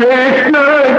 Krishna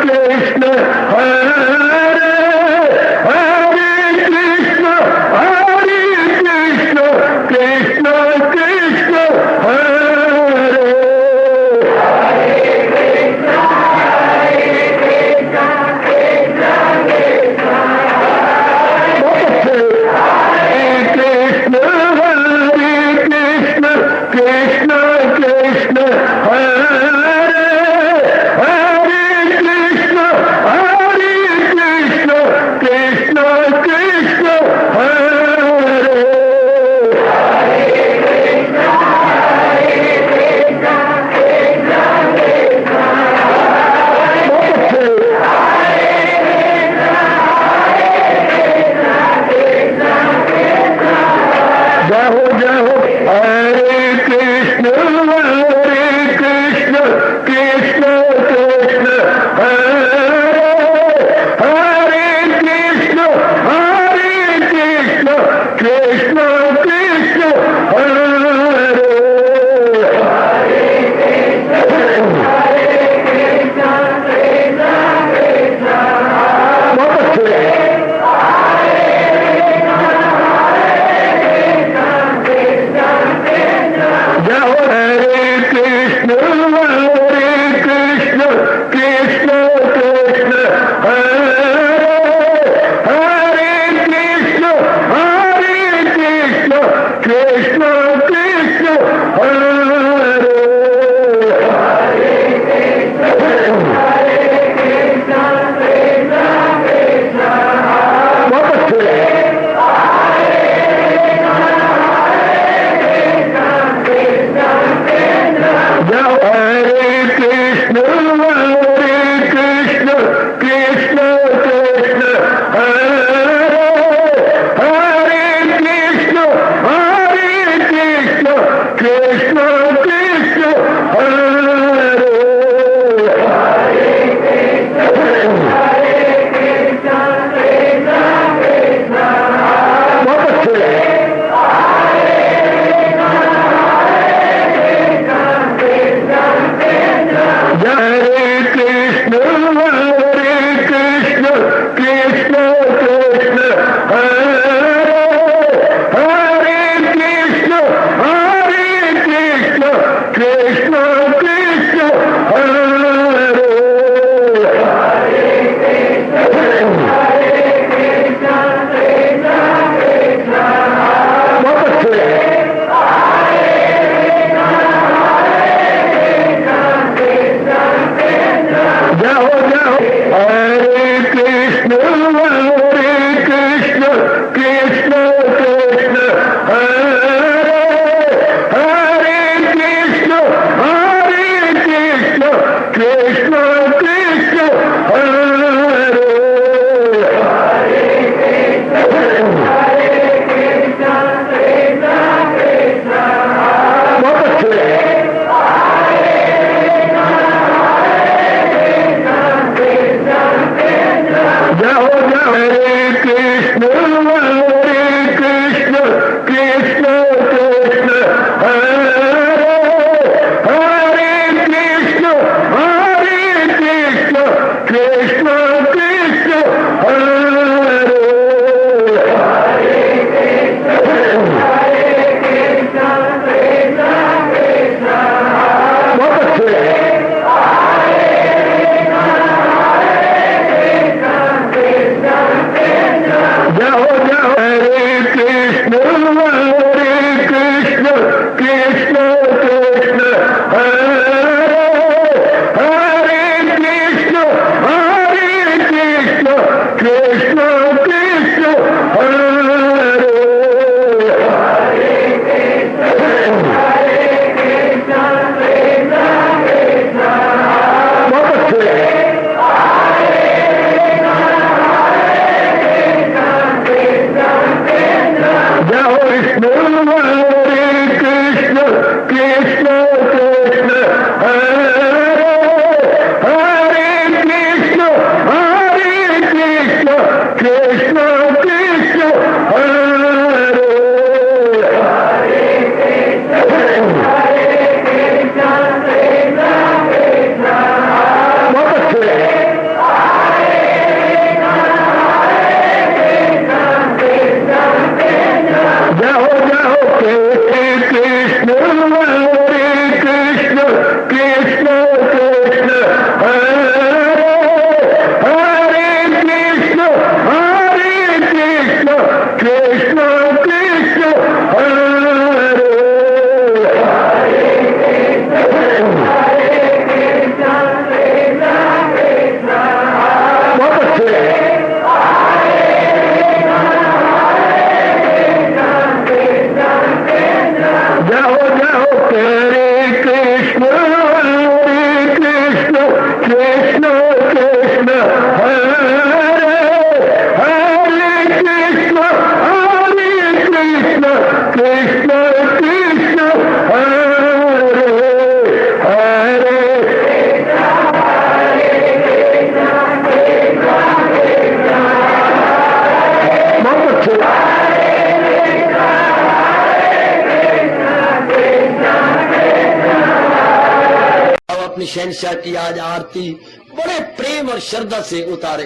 अपनी शहनशाह की आज आरती बड़े प्रेम और श्रद्धा से उतारे।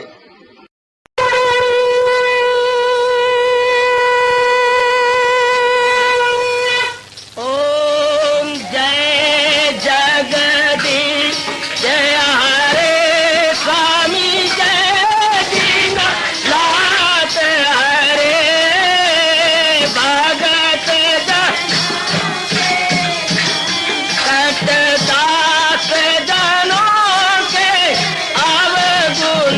ओम जय जगदीश जय हरे स्वामी जय दीना लात हरे भगत दास जनों के अवगुण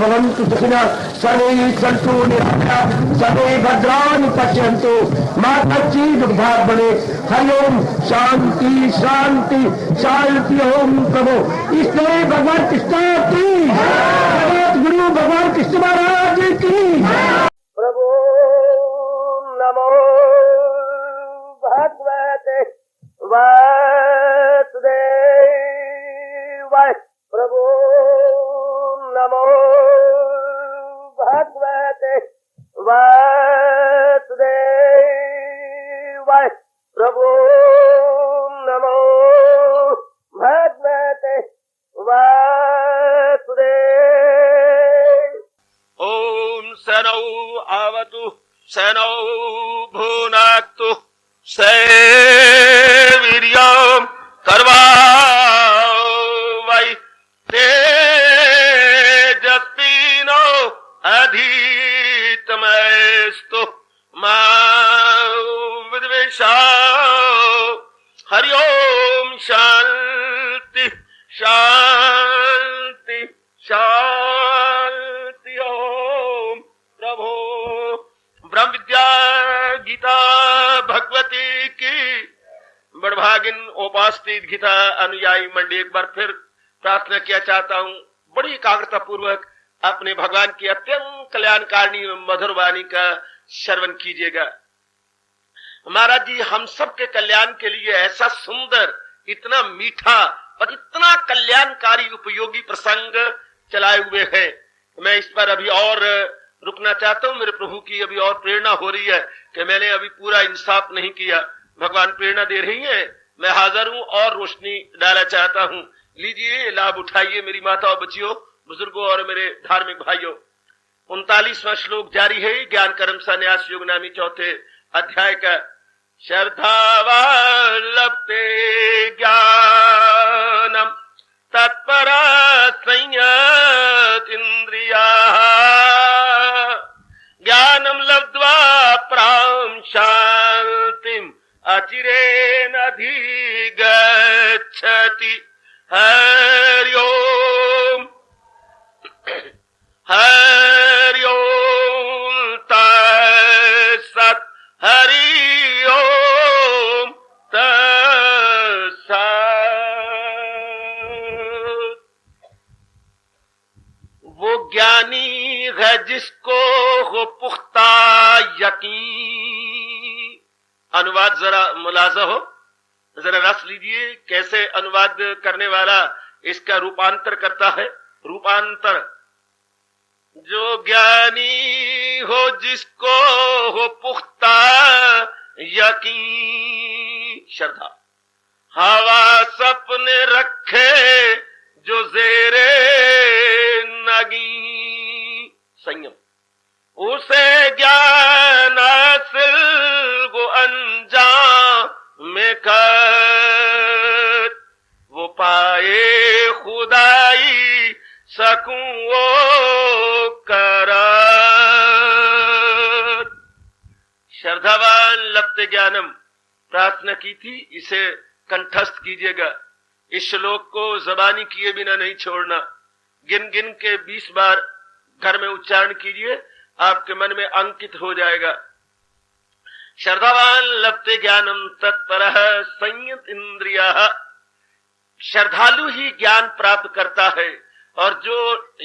भवन्तु सुखिनः सर्वे सन्तु निरामयाः सर्वे भद्राणि पश्यन्तु मा कश्चित् दुर्भाग्यं भवेत्। हरि ओम शांति शांति शांति। ओम प्रभु इसलिए भगवान कृष्ण की जगत गुरु भगवान कृष्ण महाराज की प्रभु नमो भगवते वासुदेवाय। प्रभु नमो भगवते वासुदेवाय। प्रभु नमो भगवते वासुदेवाय। ओम सनौ आवतु सनौ भुनाक्तु वीर्यं कर्वावै तेजस्विनो अधितमस्तु मा विद्वेषाओ। हरि ओम शांति शांति शांति। ओम प्रभु ब्रह्म विद्या गीता भगवती की बड़भागिन उपास्थित गीता अनुयायी मंडली एक बार फिर प्रार्थना किया चाहता हूँ। बड़ी एकाग्रता पूर्वक अपने भगवान की अत्यंत कल्याणकारिणी मधुर वाणी का श्रवण कीजिएगा। महाराज जी हम सबके कल्याण के लिए ऐसा सुंदर, इतना मीठा और इतना कल्याणकारी उपयोगी प्रसंग चलाए हुए हैं। मैं इस पर अभी और रुकना चाहता हूँ। मेरे प्रभु की अभी और प्रेरणा हो रही है कि मैंने अभी पूरा इंसाफ नहीं किया। भगवान प्रेरणा दे रही है, मैं हाजिर हूँ और रोशनी डालना चाहता हूँ। लीजिए लाभ उठाइए मेरी माताओं, बच्चियों, बुजुर्गों और मेरे धार्मिक भाइयों। 39वां श्लोक जारी है ज्ञान कर्म संन्यास योग नामी चौथे अध्याय का। श्रद्धावालप्ते ज्ञानम तत्परा संयतीन्द्रिया ज्ञानम लब्ध्वा प्रां शांतिम अचिरेण अधिगच्छति। हरि ओम हरि ओम तत्सत्। हरि ओम तत्सत्। वो ज्ञानी है जिसको हो पुख्ता यकीन। अनुवाद जरा मुलाजा हो, जरा रस लीजिए कैसे अनुवाद करने वाला इसका रूपांतर करता है। रूपांतर, जो ज्ञानी हो जिसको हो पुख्ता यकीन श्रद्धा, हवा सपने रखे जो जेरे नगी संयम, उसे ज्ञान हासिल वो अंजाम में कर, वो पाए खुदाई सकूं वो करार। श्रद्धावान लप्ते ज्ञानम प्रार्थना की थी, इसे कंठस्थ कीजिएगा। इस श्लोक को जबानी किए बिना नहीं छोड़ना। गिन गिन के 20 बार घर में उच्चारण कीजिए, आपके मन में अंकित हो जाएगा। श्रद्धावान लप्ते ज्ञानम तत्परः संयत इंद्रियः। श्रद्धालु ही ज्ञान प्राप्त करता है, और जो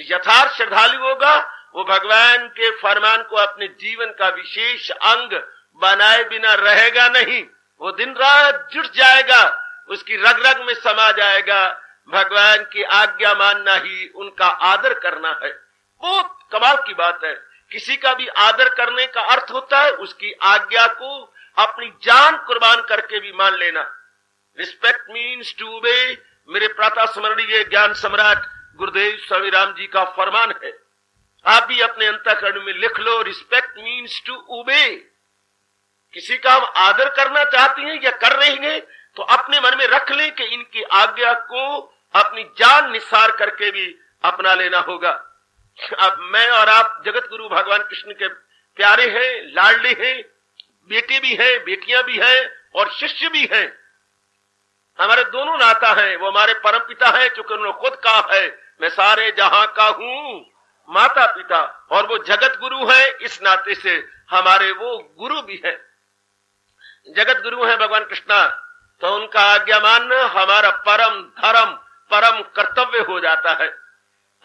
यथार्थ श्रद्धालु होगा वो भगवान के फरमान को अपने जीवन का विशेष अंग बनाए बिना रहेगा नहीं। वो दिन रात जुट जाएगा, उसकी रग रग में समा जाएगा। भगवान की आज्ञा मानना ही उनका आदर करना है। बहुत कमाल की बात है। किसी का भी आदर करने का अर्थ होता है उसकी आज्ञा को अपनी जान कुर्बान करके भी मान लेना। Respect means to obey. मेरे प्रातः स्मरणीय ज्ञान सम्राट गुरुदेव स्वामी राम जी का फरमान है। आप भी अपने अंतःकरण में लिख लो, रिस्पेक्ट मीन्स टू ओबे। किसी का हम आदर करना चाहते हैं या कर रहे हैं तो अपने मन में रख लें कि इनकी आज्ञा को अपनी जान निसार करके भी अपना लेना होगा। अब मैं और आप जगत गुरु भगवान कृष्ण के प्यारे हैं, लाडले हैं, बेटे भी हैं, बेटियां भी हैं और शिष्य भी हैं। हमारे दोनों नाता हैं। वो हमारे परम पिता हैं, चूंकि उन्होंने खुद कहा है मैं सारे जहां का हूं माता पिता और वो जगत गुरु है, इस नाते से हमारे वो गुरु भी है। जगत गुरु है भगवान कृष्णा, तो उनका आज्ञा मानना हमारा परम धर्म, परम कर्तव्य हो जाता है।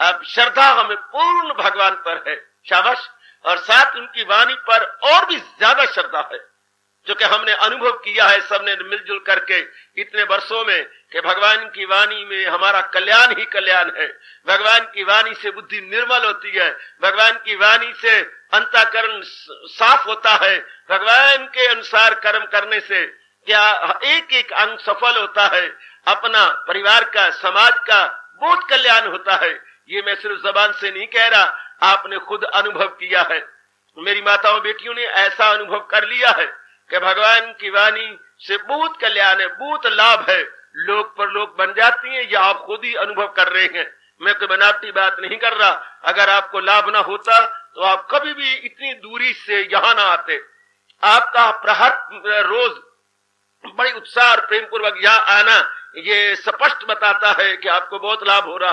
अब श्रद्धा हमें पूर्ण भगवान पर है, शाबाश, और साथ उनकी वाणी पर और भी ज्यादा श्रद्धा है, जो कि हमने अनुभव किया है सबने मिलजुल करके इतने वर्षों में कि भगवान की वाणी में हमारा कल्याण ही कल्याण है। भगवान की वाणी से बुद्धि निर्मल होती है, भगवान की वाणी से अंतःकरण साफ होता है, भगवान के अनुसार कर्म करने से क्या एक एक अंग सफल होता है, अपना परिवार का, समाज का बहुत कल्याण होता है। ये मैं सिर्फ जबान से नहीं कह रहा, आपने खुद अनुभव किया है। मेरी माताओं बेटियों ने ऐसा अनुभव कर लिया है कि भगवान की वाणी से बहुत कल्याण है, बहुत लाभ है, लोग पर लोग बन जाती हैं, या आप खुद ही अनुभव कर रहे हैं। मैं कोई बनावटी बात नहीं कर रहा। अगर आपको लाभ ना होता तो आप कभी भी इतनी दूरी से यहां ना आते। आपका प्रहर रोज बड़ी उत्साह और प्रेम पूर्वक यहाँ आना ये स्पष्ट बताता है कि आपको बहुत लाभ हो रहा,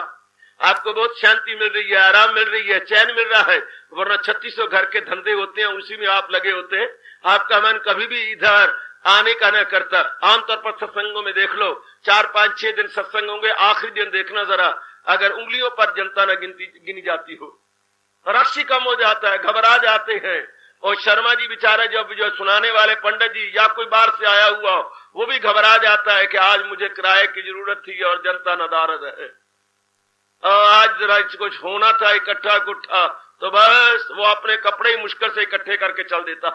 आपको बहुत शांति मिल रही है, आराम मिल रही है, चैन मिल रहा है। वरना 3600 घर के धंधे होते हैं, उसी में आप लगे होते हैं, आपका मन कभी भी इधर आने का न करता। आमतौर पर सत्संगों में देख लो, 4, 5, 6 दिन सत्संग होंगे, आखिरी दिन देखना जरा, अगर उंगलियों पर जनता न गिनी जाती हो, राशि कम हो जाता है, घबरा जाते हैं। और शर्मा जी बेचारे जब जो सुनाने वाले पंडित जी या कोई बाहर से आया हुआ वो भी घबरा जाता है कि आज मुझे किराए की जरूरत थी और जनता नदारद है, और आज जरा कुछ होना था इकट्ठा कुट्ठा, तो बस वो अपने कपड़े ही मुश्किल से इकट्ठे करके चल देता।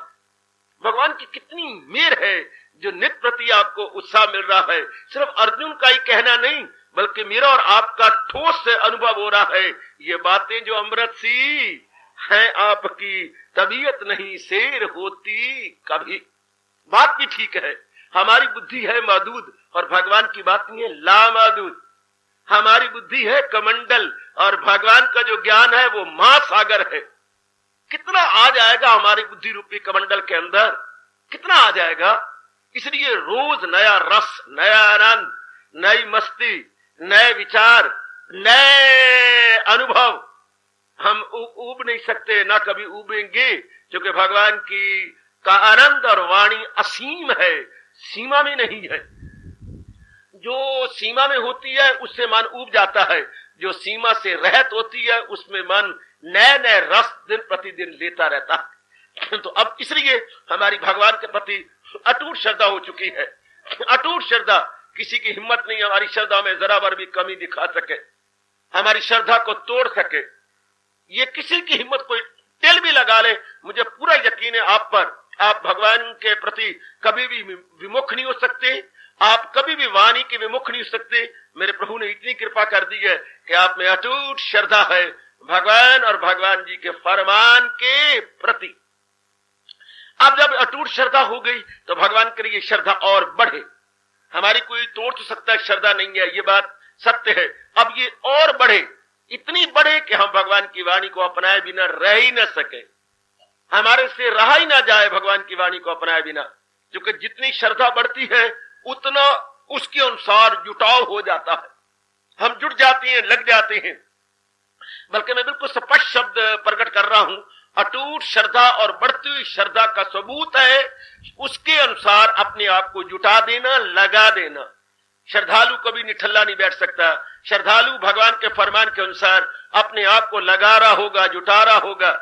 भगवान की कितनी मेहर है जो नित्य प्रति आपको उत्साह मिल रहा है। सिर्फ अर्जुन का ही कहना नहीं, बल्कि मेरा और आपका ठोस से अनुभव हो रहा है। ये बातें जो अमृत सी हैं आपकी, तबीयत नहीं शेर होती कभी। बात भी ठीक है, हमारी बुद्धि है मादूद और भगवान की बात नहीं है लामादूद। हमारी बुद्धि है कमंडल और भगवान का जो ज्ञान है वो महासागर है। कितना आ जाएगा हमारी बुद्धि रूपी कमंडल के अंदर, कितना आ जाएगा। इसलिए रोज नया रस, नया आनंद, नई मस्ती, नए विचार, नए अनुभव। हम ऊब नहीं सकते, ना कभी ऊबेंगे, क्योंकि भगवान की का आनंद और वाणी असीम है, सीमा में नहीं है। जो सीमा में होती है उससे मन ऊब जाता है, जो सीमा से रहित होती है उसमें मन नए नए रस दिन प्रतिदिन लेता रहता है। तो अब इसलिए हमारी भगवान के प्रति अटूट श्रद्धा हो चुकी है। अटूट श्रद्धा, किसी की हिम्मत नहीं हमारी श्रद्धा में जरा भर भी कमी दिखा सके, हमारी श्रद्धा को तोड़ सके। ये किसी की हिम्मत कोई तेल भी लगा ले, मुझे पूरा यकीन है आप पर, आप भगवान के प्रति कभी भी विमुख नहीं हो सकते, आप कभी भी वाणी के विमुख नहीं हो सकते। मेरे प्रभु ने इतनी कृपा कर दी है कि आप में अटूट श्रद्धा है भगवान और भगवान जी के फरमान के प्रति। अब जब अटूट श्रद्धा हो गई तो भगवान के लिए श्रद्धा और बढ़े। हमारी कोई तोड़ तो सकता है श्रद्धा नहीं है, ये बात सत्य है। अब ये और बढ़े, इतनी बढ़े कि हम भगवान की वाणी को अपनाए बिना रह ही न सके, हमारे से रहा ही ना जाए भगवान की वाणी को अपनाए बिना। क्योंकि जितनी श्रद्धा बढ़ती है उतना उसके अनुसार जुटाव हो जाता है, हम जुट जाते हैं, लग जाते हैं। बल्कि मैं बिल्कुल स्पष्ट शब्द प्रकट कर रहा हूं, अटूट श्रद्धा और बढ़ती हुई श्रद्धा का सबूत है उसके अनुसार अपने आप को जुटा देना, लगा देना। श्रद्धालु कभी निठल्ला नहीं बैठ सकता। श्रद्धालु भगवान के फरमान के अनुसार अपने आप को लगा रहा होगा, जुटा रहा होगा,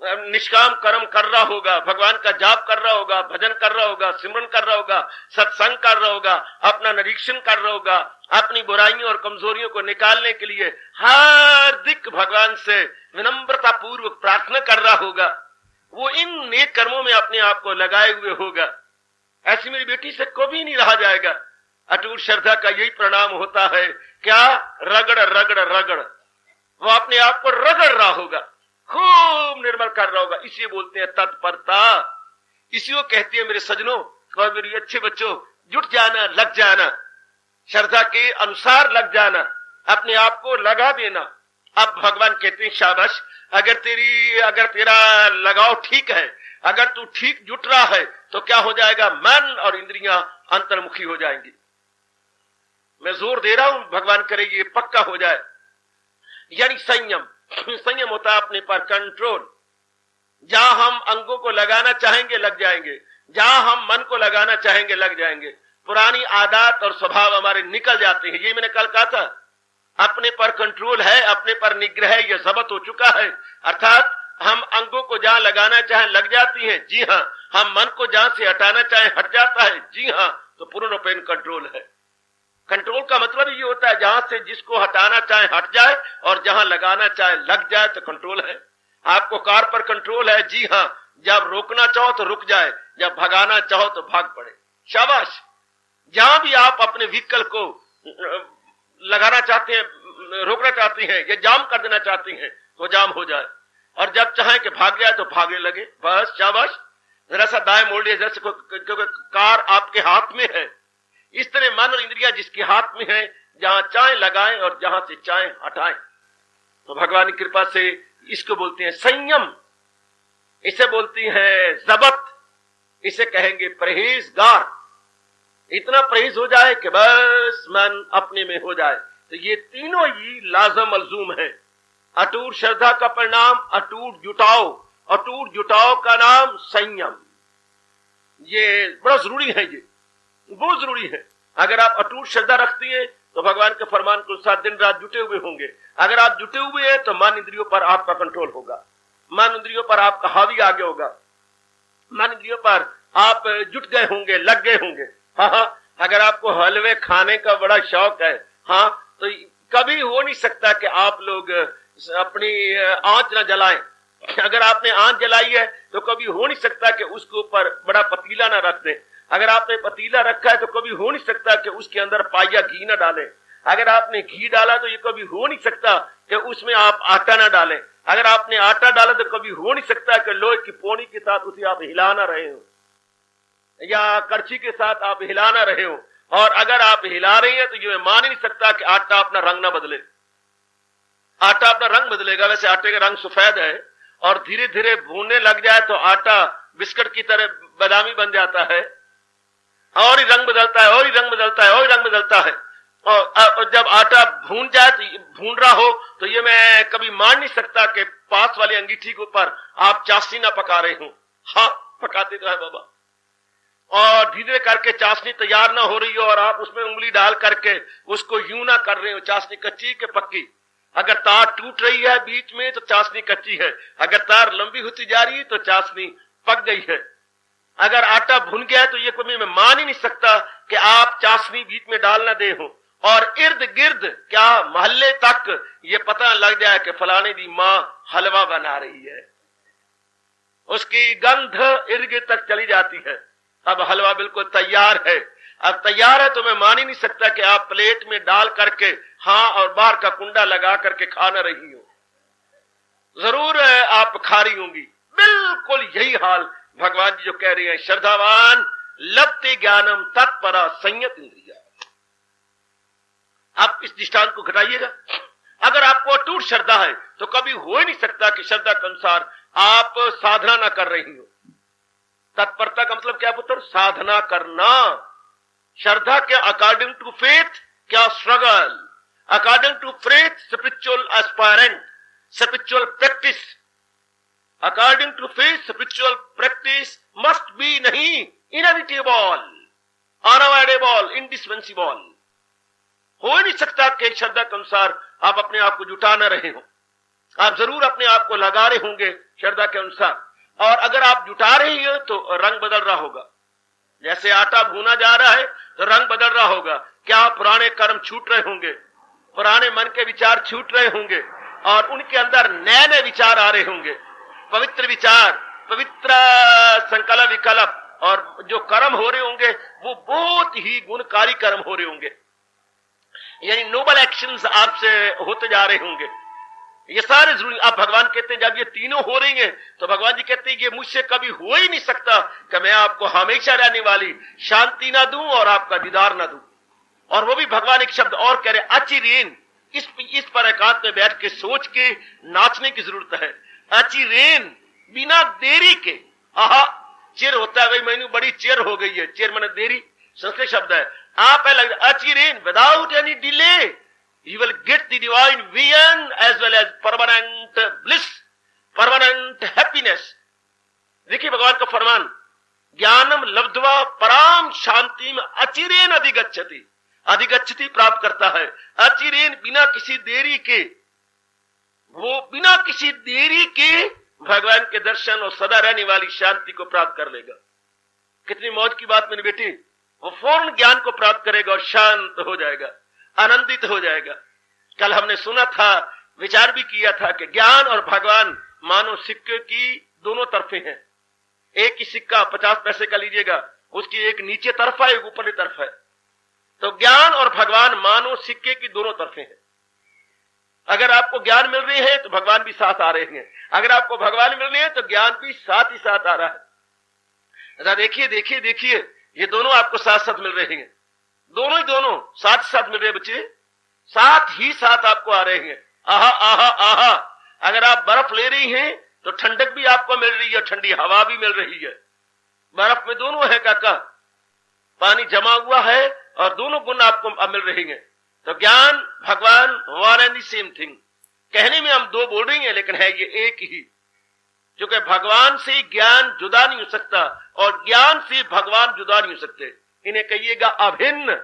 निष्काम कर्म कर रहा होगा, भगवान का जाप कर रहा होगा, भजन कर रहा होगा, सिमरन कर रहा होगा, सत्संग कर रहा होगा, अपना निरीक्षण कर रहा होगा, अपनी बुराइयों और कमजोरियों को निकालने के लिए हार्दिक भगवान से विनम्रता पूर्वक प्रार्थना कर रहा होगा। वो इन नेक कर्मों में अपने आप को लगाए हुए होगा। ऐसी मेरी बेटी से कभी नहीं रहा जाएगा। अटूट श्रद्धा का यही परिणाम होता है, क्या? रगड़ रगड़ रगड़, वो अपने आप को रगड़ रहा होगा, खूब निर्मल कर रहा होगा। इसी बोलते हैं तत्परता, इसी को कहती है मेरे सजनों और मेरे अच्छे बच्चों, जुट जाना, लग जाना, श्रद्धा के अनुसार लग जाना, अपने आप को लगा देना। अब भगवान कहते हैं शाबाश, अगर तेरा लगाव ठीक है, अगर तू ठीक जुट रहा है तो क्या हो जाएगा? मन और इंद्रियां अंतर्मुखी हो जाएंगी। मैं जोर दे रहा हूं, भगवान करे ये पक्का हो जाए। यानी संयम, संयम होता है अपने पर कंट्रोल। जहां हम अंगों को लगाना चाहेंगे लग जाएंगे, जहां हम मन को लगाना चाहेंगे लग जाएंगे। पुरानी आदत और स्वभाव हमारे निकल जाते हैं। ये मैंने कल कहा था, अपने पर कंट्रोल है, अपने पर निग्रह है, यह जब्त हो चुका है। अर्थात हम अंगों को जहां लगाना चाहें लग जाती हैं, जी हाँ। हम मन को जहां से हटाना चाहें हट जाता है, जी हाँ। तो पूर्ण रूपेण कंट्रोल है। कंट्रोल का मतलब ये होता है जहां से जिसको हटाना चाहे हट जाए और जहां लगाना चाहे लग जाए, तो कंट्रोल है। आपको कार पर कंट्रोल है, जी हाँ। जब रोकना चाहो तो रुक जाए, जब भगाना चाहो तो भाग पड़े। शाबाश। जहां भी आप अपने व्हीकल को लगाना चाहते हैं, रोकना चाहते हैं या जाम कर देना चाहते हैं, तो जाम हो जाए, और जब चाहें कि भाग जाए तो भागने लगे। बस शाबाश। जरा सा दाएं मोड़ लिया, जैसे क्योंकि कार आपके हाथ में है। इस तरह मन और इंद्रिया जिसके हाथ में है, जहां चाहे लगाएं और जहां से चाहे हटाएं। तो भगवान की कृपा से इसको बोलते हैं संयम, इसे बोलती है जबत, इसे कहेंगे परहेजगार। इतना परहेज हो जाए कि बस मन अपने में हो जाए। तो ये तीनों ही लाजम मलजूम है। अटूट श्रद्धा का परिणाम अटूट जुटाव, अटूट जुटाव का नाम संयम। ये बड़ा जरूरी है, ये बहुत जरूरी है। अगर आप अटूट श्रद्धा रखती हैं तो भगवान के फरमान के अनुसार दिन रात जुटे हुए होंगे। अगर आप जुटे हुए हैं तो मन इंद्रियों पर आपका कंट्रोल होगा, मन इंद्रियों पर आपका हावी आगे होगा, मन इंद्रियों पर आप जुट गए होंगे, लग गए होंगे। हाँ, अगर आपको हलवे खाने का बड़ा शौक है, हाँ, तो कभी हो नहीं सकता कि आप लोग अपनी आंच न जलाएं। अगर आपने आंच जलाई है तो कभी हो नहीं सकता कि उसके ऊपर बड़ा पतीला ना रख दें। अगर आपने पतीला रखा है तो कभी हो नहीं सकता कि उसके अंदर पाया घी ना डालें। अगर आपने घी डाला तो ये कभी हो नहीं सकता कि उसमें आप आटा ना डालें। अगर आपने आटा डाला तो कभी हो नहीं सकता कि लोहे की पोनी के साथ उसे आप हिला ना रहे हो या करछी के साथ आप हिला ना रहे हो। और अगर आप हिला रही हैं तो ये मान ही नहीं सकता कि आटा अपना रंग ना बदले। आटा अपना रंग बदलेगा। वैसे आटे का रंग सफेद है और धीरे धीरे भूनने लग जाए तो आटा बिस्किट की तरह बादामी बन जाता है, और ही रंग बदलता है, और ही रंग बदलता है, और ही रंग बदलता है। और जब आटा भून जाए तो भून रहा हो तो ये मैं कभी मान नहीं सकता कि पास वाली अंगीठी के ऊपर आप चाशनी ना पका रहे हो। हाँ, पकाते तो है बाबा। और धीरे करके चाशनी तैयार ना हो रही हो और आप उसमें उंगली डाल करके उसको यूं ना कर रहे हो, चाशनी कच्ची के पक्की। अगर तार टूट रही है बीच में तो चाशनी कच्ची है, अगर तार लंबी होती जा रही है तो चाशनी पक गई है। अगर आटा भुन गया तो ये कभी मैं मान ही नहीं सकता कि आप चाशनी बीच में डाल ना दे हो और इर्द गिर्द क्या मोहल्ले तक ये पता लग जाए कि फलाने दी मां हलवा बना रही है। उसकी गंध इर्द गिर्द तक चली जाती है। अब हलवा बिल्कुल तैयार है। अब तैयार है तो मैं मान ही नहीं सकता कि आप प्लेट में डाल करके हाँ और बाहर का कुंडा लगा करके खा ना रही हो। जरूर आप खा रही होंगी। बिल्कुल यही हाल भगवान जी जो कह रहे हैं, श्रद्धावान लभते ज्ञानम तत्परा संयत इंद्रिया। आप इस दृष्टांत को घटाइएगा। अगर आपको अटूट श्रद्धा है तो कभी हो ही नहीं सकता कि श्रद्धा के अनुसार आप साधना ना कर रही हो। तत्परता का मतलब क्या पुत्र? साधना करना। श्रद्धा के अकॉर्डिंग टू फेथ क्या struggle, according to faith spiritual aspirant, spiritual practice. According to faith spiritual practice must be नहीं, इनएविटेबल, अनअवॉइडेबल, इंडिस्पेंसिबल। हो ही नहीं सकता कि श्रद्धा के अनुसार आप अपने आप को जुटा न रहे हो। आप जरूर अपने आप को लगा रहे होंगे श्रद्धा के अनुसार, और अगर आप जुटा रही हो तो रंग बदल रहा होगा। जैसे आटा भूना जा रहा है तो रंग बदल रहा होगा। क्या पुराने कर्म छूट रहे होंगे, पुराने मन के विचार छूट रहे होंगे और उनके अंदर नए नए विचार आ रहे होंगे, पवित्र विचार, पवित्र संकल्प विकल्प, और जो कर्म हो रहे होंगे वो बहुत ही गुणकारी कर्म हो रहे होंगे, यानी नोबल एक्शंस आपसे होते जा रहे होंगे। ये सारे जरूरी। आप भगवान कहते हैं जब ये तीनों हो रही हैं तो भगवान जी कहते हैं ये मुझसे कभी हो ही नहीं सकता कि मैं आपको हमेशा रहने वाली शांति ना दूं और आपका दीदार ना दूं। और वो भी भगवान एक शब्द और कह रहे, अचिरेन। इस पर एकांत में बैठ के सोच के नाचने की जरूरत है। अचिरेन, बिना देरी के। आहा, चिर होता है भाई, मैंने बड़ी चिर हो गई है। चिर माने देरी, संस्कृत शब्द है। आप अचिरेन, without any delay, You will get the divine vision as well as permanent bliss, permanent happiness. देखिए भगवान का फरमान, ज्ञानम लब्ध्वा पराम शांतिम अचिरेन अधिगच्छति, अधिगच्छति प्राप्त करता है, अचिरेन बिना किसी देरी के, वो बिना किसी देरी के भगवान के दर्शन और सदा रहने वाली शांति को प्राप्त कर लेगा। कितनी मौज की बात मेरी बेटी, वो पूर्ण ज्ञान को प्राप्त करेगा और शांत हो जाएगा, आनंदित हो जाएगा। कल हमने सुना था, विचार भी किया था कि ज्ञान और भगवान मानो सिक्के की दोनों तरफे हैं। एक ही सिक्का 50 पैसे का लीजिएगा, उसकी एक नीचे तरफ है, एक ऊपरी तरफ है। तो ज्ञान और भगवान मानो सिक्के की दोनों तरफे हैं। अगर आपको ज्ञान मिल रही है तो भगवान भी साथ आ रहे हैं, अगर आपको भगवान मिल रहे हैं तो ज्ञान भी साथ ही साथ आ रहा है। देखिए देखिए देखिए, ये दोनों आपको साथ साथ मिल रहे हैं, दोनों ही दोनों साथ साथ मिल रहे हैं बच्चे, साथ ही साथ आपको आ रहे हैं। आहा आहा आहा, अगर आप बर्फ ले रही हैं तो ठंडक भी आपको मिल रही है, ठंडी हवा भी मिल रही है। बर्फ में दोनों है काका, पानी जमा हुआ है और दोनों गुण आपको मिल रही हैं। तो ज्ञान भगवान one and the same thing. कहने में हम दो बोल रही हैं लेकिन है ये एक ही, क्योंकि भगवान से ज्ञान जुदा नहीं हो सकता और ज्ञान से भगवान जुदा नहीं हो सकते। इन्हें कहिएगा अभिन्न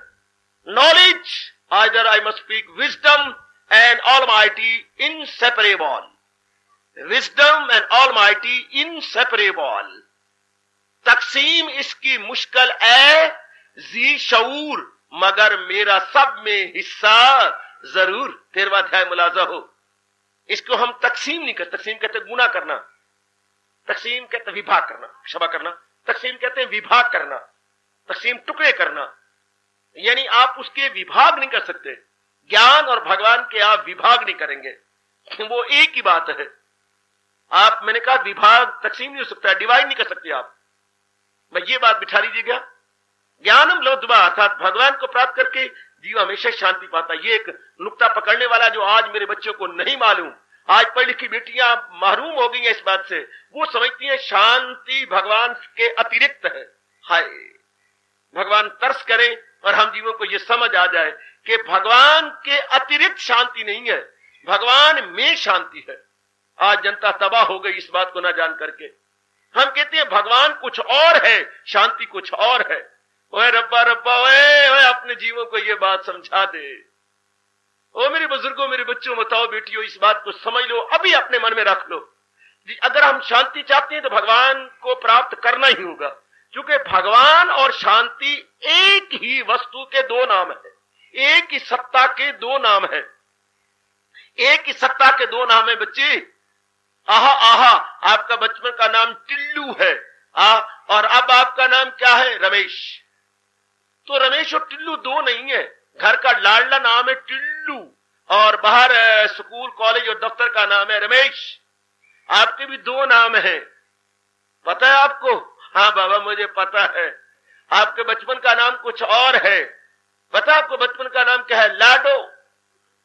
knowledge, either I must speak wisdom and almighty inseparable, wisdom and almighty inseparable. तकसीम इसकी मुश्किल है जी शऊर, मगर मेरा सब में हिस्सा जरूर। 13वां अध्याय मुलाजा हो। इसको हम तकसीम नहीं करते, तकसीम कहते गुना करना, तकसीम कहते विभाग करना, क्षमा करना, तकसीम कहते विभाग करना, तकसीम टुकड़े करना, यानी आप उसके विभाग नहीं कर सकते। ज्ञान और भगवान के आप विभाग नहीं करेंगे, वो एक ही बात है। आप, मैंने कहा विभाग तकसीम नहीं हो सकता, डिवाइड नहीं कर सकते आप। मैं ये बात बिठा लीजिएगा, ज्ञानम लोधवा अर्थात भगवान को प्राप्त करके जीव हमेशा शांति पाता। ये एक नुक्ता पकड़ने वाला जो आज मेरे बच्चों को नहीं मालूम, आज पढ़ी लिखी बेटियां महरूम हो गई हैं इस बात से, वो समझती हैं शांति भगवान के अतिरिक्त है। हाय, भगवान तरस करें और हम जीवों को ये समझ आ जाए कि भगवान के अतिरिक्त शांति नहीं है, भगवान में शांति है। आज जनता तबाह हो गई इस बात को ना जान करके। हम कहते हैं भगवान कुछ और है, शांति कुछ और है। ओए रब्बा रब्बा, ओए अपने जीवों को ये बात समझा दे। ओ मेरे बुजुर्गों, मेरे बच्चों, बताओ बेटियों, इस बात को समझ लो, अभी अपने मन में रख लो। अगर हम शांति चाहते हैं तो भगवान को प्राप्त करना ही होगा, क्योंकि भगवान और शांति एक ही वस्तु के दो नाम है, एक ही सत्ता के दो नाम है, एक ही सत्ता के दो नाम है बच्चे। आहा आहा, आपका बचपन का नाम टिल्लू है, और अब आपका नाम क्या है? रमेश। तो रमेश और टिल्लू दो नहीं है, घर का लाडला नाम है टिल्लू और बाहर स्कूल कॉलेज और दफ्तर का नाम है रमेश। आपके भी दो नाम हैं, पता है आपको? हाँ बाबा मुझे पता है। आपके बचपन का नाम कुछ और है, पता आपको बचपन का नाम क्या है? लाडो।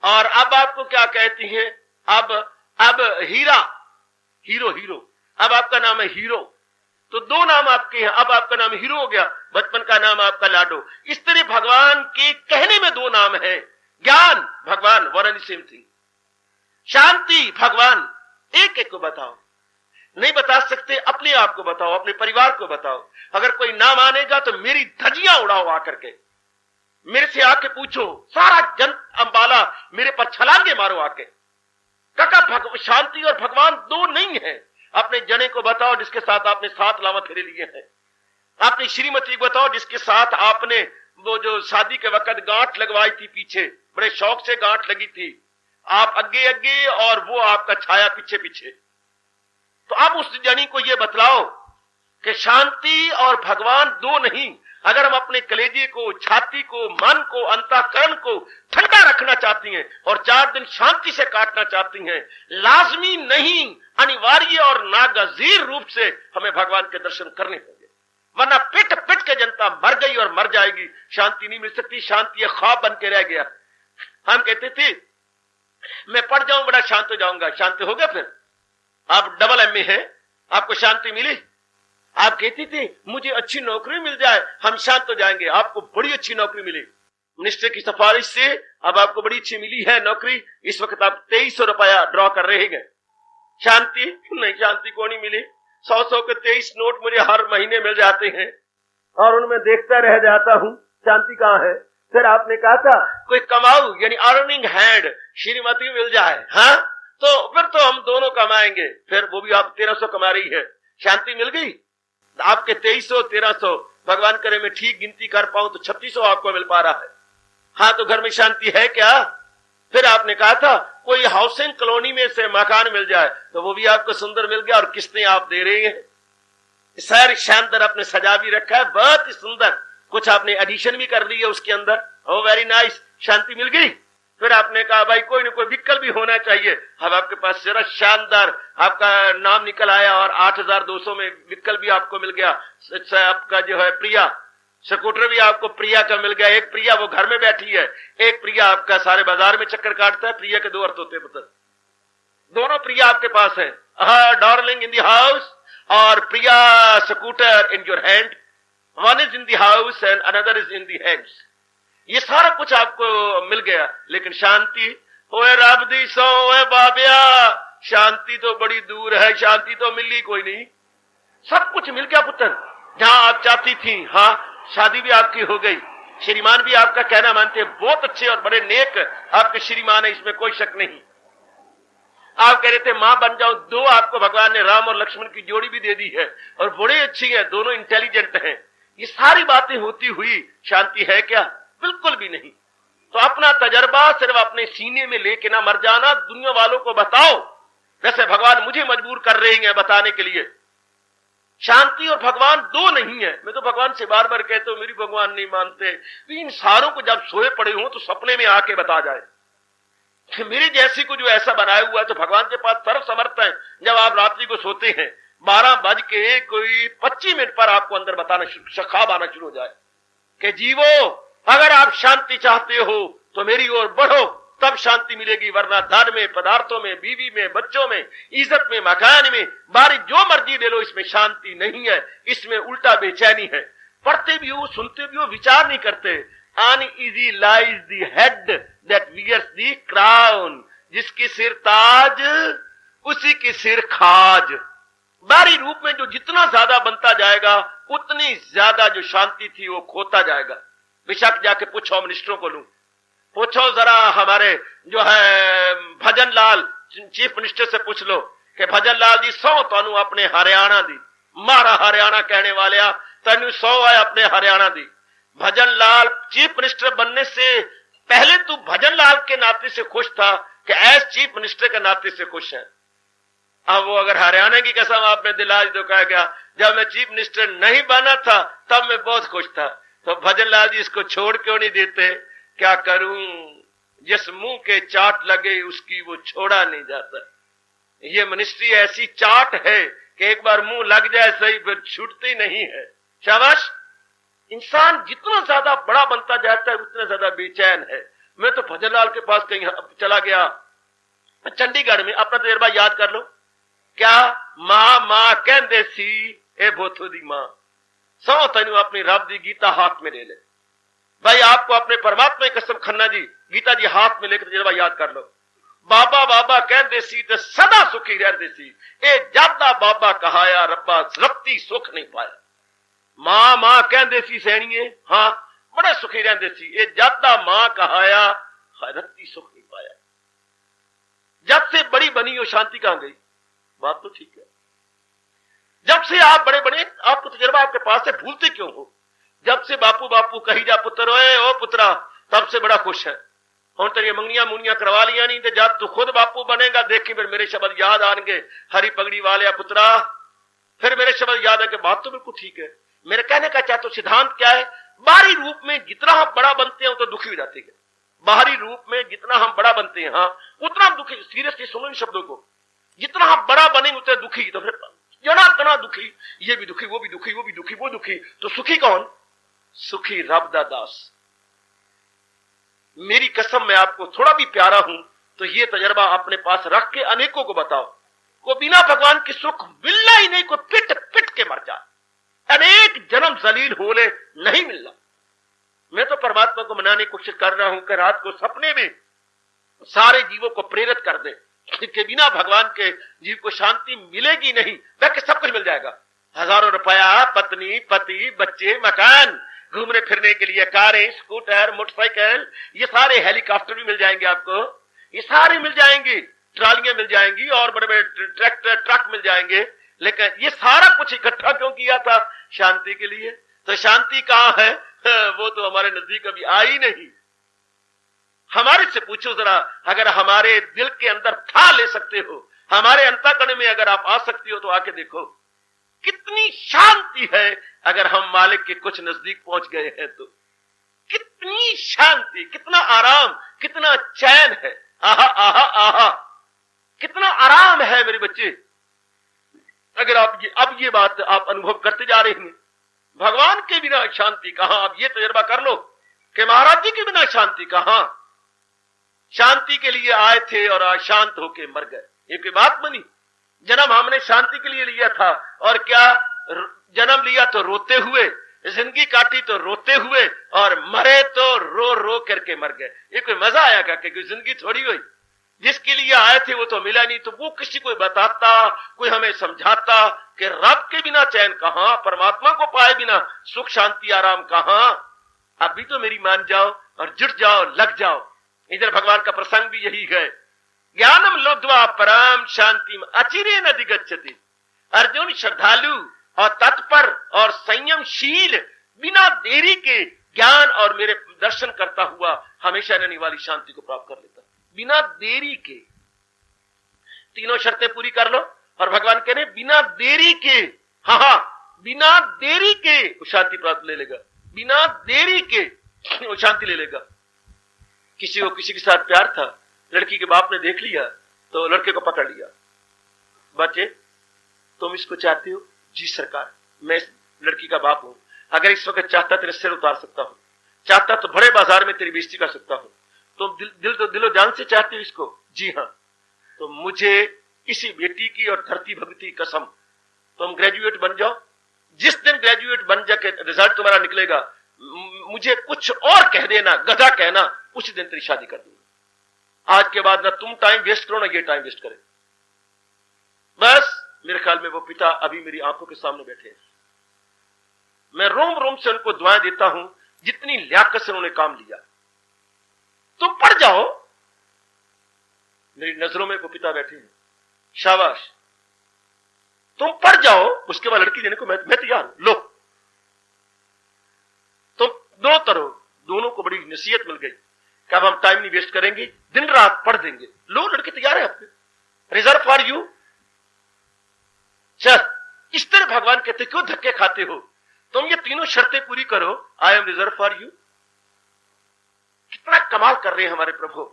और अब आपको क्या कहती हैं? अब हीरा, हीरो, हीरो। अब आपका नाम है हीरो। तो दो नाम आपके हैं, अब आपका नाम हीरो हो गया, बचपन का नाम आपका लाडो। इस तरह भगवान के कहने में दो नाम है, ज्ञान भगवान, वन एंड सेम थिंग। शांति भगवान, एक एक को बताओ, नहीं बता सकते अपने आप को बताओ, अपने परिवार को बताओ। अगर कोई ना मानेगा तो मेरी धजियां उड़ाओ आकर के, मेरे से आके पूछो, सारा जन अंबाला मेरे पर छलांगे मारो आके। काका शांति और भगवान दो नहीं है। अपने जने को बताओ जिसके साथ आपने 7 लावा फेरे लिए हैं, अपनी श्रीमती को बताओ जिसके साथ आपने वो जो शादी के वक्त गांठ लगवाई थी, पीछे बड़े शौक से गांठ लगी थी, आप आगे आगे और वो आपका छाया पीछे पीछे। तो अब उस जनी को ये बतलाओ कि शांति और भगवान दो नहीं। अगर हम अपने कलेजे को, छाती को, मन को, अंतःकरण को ठंडा रखना चाहती हैं और 4 दिन शांति से काटना चाहती हैं, लाजमी नहीं, अनिवार्य और नागजीर रूप से हमें भगवान के दर्शन करने होंगे, वरना पिट पिट के जनता मर गई और मर जाएगी, शांति नहीं मिल सकती। शांति एक ख्वाब बन के रह गया। हम कहते थे मैं पढ़ जाऊं बड़ा शांत हो जाऊंगा, शांत हो गया। फिर आप डबल एमए हैं, आपको शांति मिली? आप कहती थी मुझे अच्छी नौकरी मिल जाए हम शांत हो जाएंगे, आपको बड़ी अच्छी नौकरी मिली, मिनिस्टर की सिफारिश से अब आपको बड़ी अच्छी मिली है नौकरी, इस वक्त आप 2300 रुपया ड्रॉ कर रहे हैं। शांति नहीं, शांति को नहीं मिली। 100 के 23 नोट मुझे हर महीने मिल जाते हैं और उनमें देखता रह जाता हूं, शांति कहां है। फिर आपने कहा था कोई कमाऊ यानी अर्निंग हैंड श्रीमती मिल जाए, हाँ तो फिर तो हम दोनों कमाएंगे। फिर वो भी आप 1300 कमा रही है, शांति मिल गई। आपके 2300 1300 भगवान करे मैं ठीक गिनती कर पाऊं तो 3600 आपको मिल पा रहा है। हाँ तो घर में शांति है क्या। फिर आपने कहा था कोई हाउसिंग कॉलोनी में से मकान मिल जाए तो वो भी आपको सुंदर मिल गया और किस्तें आप दे रहे हैं। सारी शानदार आपने सजा भी रखा है, बहुत ही सुंदर। कुछ आपने एडिशन भी कर ली है उसके अंदर, ओ वेरी नाइस, शांति मिल गई। फिर आपने कहा भाई कोई ना कोई विकल्प भी होना चाहिए। अब आपके पास जरा शानदार आपका नाम निकल आया और 8200 में विकल्प भी आपको मिल गया। आपका जो है प्रिया स्कूटर भी आपको प्रिया का मिल गया। एक प्रिया वो घर में बैठी है, एक प्रिया आपका सारे बाजार में चक्कर काटता है। प्रिया के दो अर्थ होते हैं, मतलब दोनों प्रिया आपके पास है, डार्लिंग इन द हाउस और प्रिया scooter in your hand. One is in the house and another is in the hands. ये सारा कुछ आपको मिल गया, लेकिन शांति ओए रब दी सो ओए बाबिया, शांति तो बड़ी दूर है, शांति तो मिली कोई नहीं। सब कुछ मिल गया पुत्र, जहां आप चाहती थी। हाँ शादी भी आपकी हो गई, श्रीमान भी आपका कहना मानते हैं, बहुत अच्छे और बड़े नेक आपके श्रीमान है, इसमें कोई शक नहीं। आप कह रहे थे मां बन जाओ, दो आपको भगवान ने राम और लक्ष्मण की जोड़ी भी दे दी है और बड़े अच्छी है, दोनों इंटेलिजेंट हैं। ये सारी बातें होती हुई शांति है क्या, बिल्कुल भी नहीं। तो अपना तजर्बा सिर्फ अपने सीने में लेके ना मर जाना, दुनिया वालों को बताओ, जैसे भगवान मुझे मजबूर कर रहे हैं बताने के लिए। शांति और भगवान दो नहीं है। मैं तो भगवान से बार बार कहता हूं मेरी भगवान नहीं मानते, इन सारों को जब सोए पड़े हो तो सपने में आके बता जाए कि मेरे जैसी को जो ऐसा बनाया हुआ है। तो भगवान के पास सर्व समर्थ है। जब आप रात्रि को सोते हैं 12:25 पर आपको अंदर बताना ख्वाब आना शुरू हो जाए कि जीवो अगर आप शांति चाहते हो तो मेरी ओर बढ़ो, तब शांति मिलेगी, वरना धन में, पदार्थों में, बीवी में, बच्चों में, इज्जत में, मकान में, बारी जो मर्जी ले लो, इसमें शांति नहीं है, इसमें उल्टा बेचैनी है। पढ़ते भी हो, सुनते भी हो, विचार नहीं करते। Uneasy lies the head that wears the crown, जिसकी सिर ताज उसी की सिर खाज। बारी रूप में जो जितना ज्यादा बनता जाएगा उतनी ज्यादा जो शांति थी वो खोता जाएगा। बेशक जाके पूछो, मिनिस्टरों को लूं, पूछो जरा हमारे जो है भजन लाल चीफ मिनिस्टर से पूछ लो कि भजन लाल जी 100 तनु अपने हरियाणा दी, मारा हरियाणा कहने वाले तेन 100 है अपने हरियाणा दी। भजन लाल चीफ मिनिस्टर बनने से पहले तू भजन लाल के नाते से खुश था कि एज चीफ मिनिस्टर के नाते से खुश है। अब वो अगर हरियाणा की कसम आप में दिला दो, कहा गया जब मैं चीफ मिनिस्टर नहीं बना था तब मैं बहुत खुश था। तो भजन लाल जी इसको छोड़ क्यों नहीं देते। क्या करूं, जिस मुंह के चाट लगे उसकी वो छोड़ा नहीं जाता। ये मिनिस्ट्री ऐसी चाट है कि एक बार मुंह लग जाए सही फिर छूटती नहीं है। शाबाश। इंसान जितना ज्यादा बड़ा बनता जाता है उतना ज्यादा बेचैन है। मैं तो भजन लाल के पास कहीं चला गया चंडीगढ़ में, अपना तजर्बा याद कर लो। क्या मां कहते सी ए भोथो दी मां, 100 तेनू अपनी रब दी गीता हाथ में ले ले। भाई आपको अपने परमात्मा की कसम खन्ना जी गीता जी हाथ में लेकर तजर्बा याद कर लो। बाबा बाबा कहते सी तो सदा सुखी रहते सी, ए जादा बाबा कहाया रब्बा रत्ती सुख नहीं पाया। मां कहते सी सैनिए, हाँ बड़े सुखी रहते सी, ए जादा मां कहाया रत्ती सुख नहीं पाया। जब से बड़ी बनी हो शांति कहां गई। बात तो ठीक है, जब से आप बड़े बड़े आपको तजर्बा आपके पास है, भूलते क्यों हो। जब से बापू बापू कही जा पुत्र ओए ओ पुत्रा, तब से बड़ा खुश है। हुण तेरी मंगनियां मुनियां करवा लिया नहीं, तो जब तू खुद बापू बनेगा देखी फिर मेरे शब्द याद आएंगे, हरी पगड़ी वाले पुत्रा। फिर मेरे शब्द याद है कि बात तो बिल्कुल ठीक है। मेरे कहने का चाहे तो सिद्धांत क्या है, बाहरी रूप में जितना हम बड़ा बनते हैं तो दुखी हो जाते हैं। बाहरी रूप में जितना हम बड़ा बनते हैं हाँ उतना दुखी। सीरियसली सुनो इन शब्दों को, जितना हम बड़ा बनेंगे उतने दुखी। तो फिर जना तना दुखी, ये भी दुखी, वो भी दुखी, वो भी दुखी, वो दुखी, तो सुखी कौन। सुखी रब दा दास। मेरी कसम मैं आपको थोड़ा भी प्यारा हूं तो ये तजर्बा अपने पास रख के अनेकों को बताओ। को बिना भगवान की सुख मिलना ही नहीं, को पिट पिट के मर जाए, अनेक जन्म जलील होले नहीं मिलना। मैं तो परमात्मा को मनाने की कोशिश कर रहा हूं कि रात को सपने में सारे जीवों को प्रेरित कर दे कि बिना भगवान के जीव को शांति मिलेगी नहीं, वह सब कुछ मिल जाएगा। हजारों रुपया, पत्नी, पति, बच्चे, मकान, घूमने फिरने के लिए कारें, स्कूटर, मोटरसाइकिल, ये सारे हेलीकॉप्टर भी मिल जाएंगे आपको, ये सारे मिल जाएंगे, ट्रालियां मिल जाएंगी और बड़े बड़े ट्रैक्टर, ट्रक मिल जाएंगे। लेकिन ये सारा कुछ इकट्ठा क्यों किया था? शांति के लिए। तो शांति कहां है? वो तो हमारे नजदीक अभी आई नहीं। हमारे से पूछो जरा, अगर हमारे दिल के अंदर था ले सकते हो, हमारे अंतःकरण में अगर आप आ सकती हो तो आके देखो कितनी शांति है। अगर हम मालिक के कुछ नजदीक पहुंच गए हैं तो कितनी शांति, कितना आराम, कितना चैन है। आहा आहा आहा, कितना आराम है मेरे बच्चे। अगर आप अब ये बात आप अनुभव करते जा रहे हैं, भगवान के बिना शांति कहां। आप ये तजुर्बा कर लो कि महाराज जी के बिना शांति कहां। शांति के लिए आए थे और अशांत होके मर गए, ये कोई बात बनी? जन्म हमने शांति के लिए लिया था, और क्या जन्म लिया तो रोते हुए, जिंदगी काटी तो रोते हुए, और मरे तो रो रो करके मर गए। ये कोई मजा आया क्या? कोई जिंदगी थोड़ी हुई। जिसके लिए आए थे वो तो मिला नहीं, तो वो किसी को बताता, कोई हमें समझाता कि रब के बिना चैन कहां, परमात्मा को पाए बिना सुख शांति आराम कहां। अभी तो मेरी मान जाओ और जुट जाओ, लग जाओ। इधर भगवान का प्रसंग भी यही है। ज्ञानम लब्ध्वा परम शांति अचिरे न दिगच्छति। अर्जुन श्रद्धालु और तत्पर और संयमशील बिना देरी के ज्ञान और मेरे दर्शन करता हुआ हमेशा रहने वाली शांति को प्राप्त कर लेता, बिना देरी के। तीनों शर्तें पूरी कर लो और भगवान कह रहे बिना देरी के, हाँ बिना देरी के वो शांति प्राप्त ले लेगा, बिना देरी के वो शांति ले लेगा। किसी को किसी के साथ प्यार था, लड़की के बाप ने देख लिया तो लड़के को पकड़ लिया, बच्चे तुम इसको चाहते हो? जी सरकार, मैं इस लड़की का बाप हूं, अगर इस वक्त चाहता तेरे सिर उतार सकता हूं, चाहता तो बड़े बाजार में तेरी बेइज्जती कर सकता हूं। तुम दिलो जान से चाहते हो इसको? जी हां। तो मुझे इसी बेटी की और धरती भगवती की कसम, तुम ग्रेजुएट बन जाओ, जिस दिन ग्रेजुएट बन जाके रिजल्ट तुम्हारा निकलेगा, मुझे कुछ और कह देना, गधा कहना, उसी दिन तेरी शादी कर दूंगा। आज के बाद ना तुम टाइम वेस्ट करो ना ये टाइम वेस्ट करे। बस मेरे ख्याल में वो पिता अभी मेरी आंखों के सामने बैठे हैं। मैं रोम रोम से उनको दुआएं देता हूं, जितनी लियाकत से उन्होंने काम लिया। तुम पढ़ जाओ, मेरी नजरों में वो पिता बैठे हैं, शाबाश, तुम पढ़ जाओ, उसके बाद लड़की देने को मैं तैयार हूं। लो तुम दोनों तरह, दोनों को बड़ी नसीहत मिल गई कि अब हम टाइम नहीं वेस्ट करेंगे, दिन रात पढ़ देंगे। लो लड़के तैयार है आपके, रिजर्व फॉर यू। चल, इस तरह भगवान कहते क्यों धक्के खाते हो? तुम ये तीनों शर्तें पूरी करो, I am reserve for you. कितना कमाल कर रहे हैं हमारे प्रभु,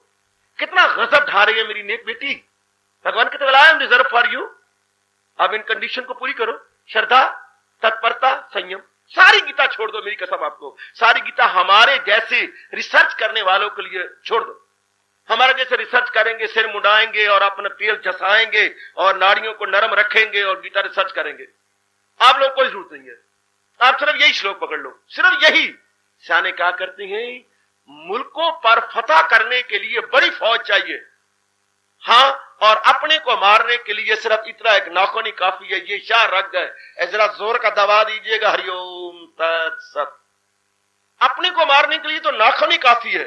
कितना गजब ढा रही है मेरी नेक बेटी। भगवान कहते I am reserve for you. अब इन कंडीशन को पूरी करो, श्रद्धा, तत्परता, संयम। सारी गीता छोड़ दो, मेरी कसम आपको, सारी गीता हमारे जैसे रिसर्च करने वालों के लिए छोड़ दो। हमारे जैसे रिसर्च करेंगे, सिर मुड़ाएंगे और अपना तेल झसाएंगे और नाड़ियों को नरम रखेंगे और गीता रिसर्च करेंगे। आप लोग कोई जरूरत नहीं है, आप सिर्फ यही श्लोक पकड़ लो, सिर्फ यही। सियाने क्या करते हैं, मुल्कों पर फतह करने के लिए बड़ी फौज चाहिए, हाँ, और अपने को मारने के लिए सिर्फ इतना एक नाखून ही काफी है। ये शाह रख गए, जरा जोर का दबा दीजिएगा, हरिओम तत्सत। अपने को मारने के लिए तो नाखून ही काफी है,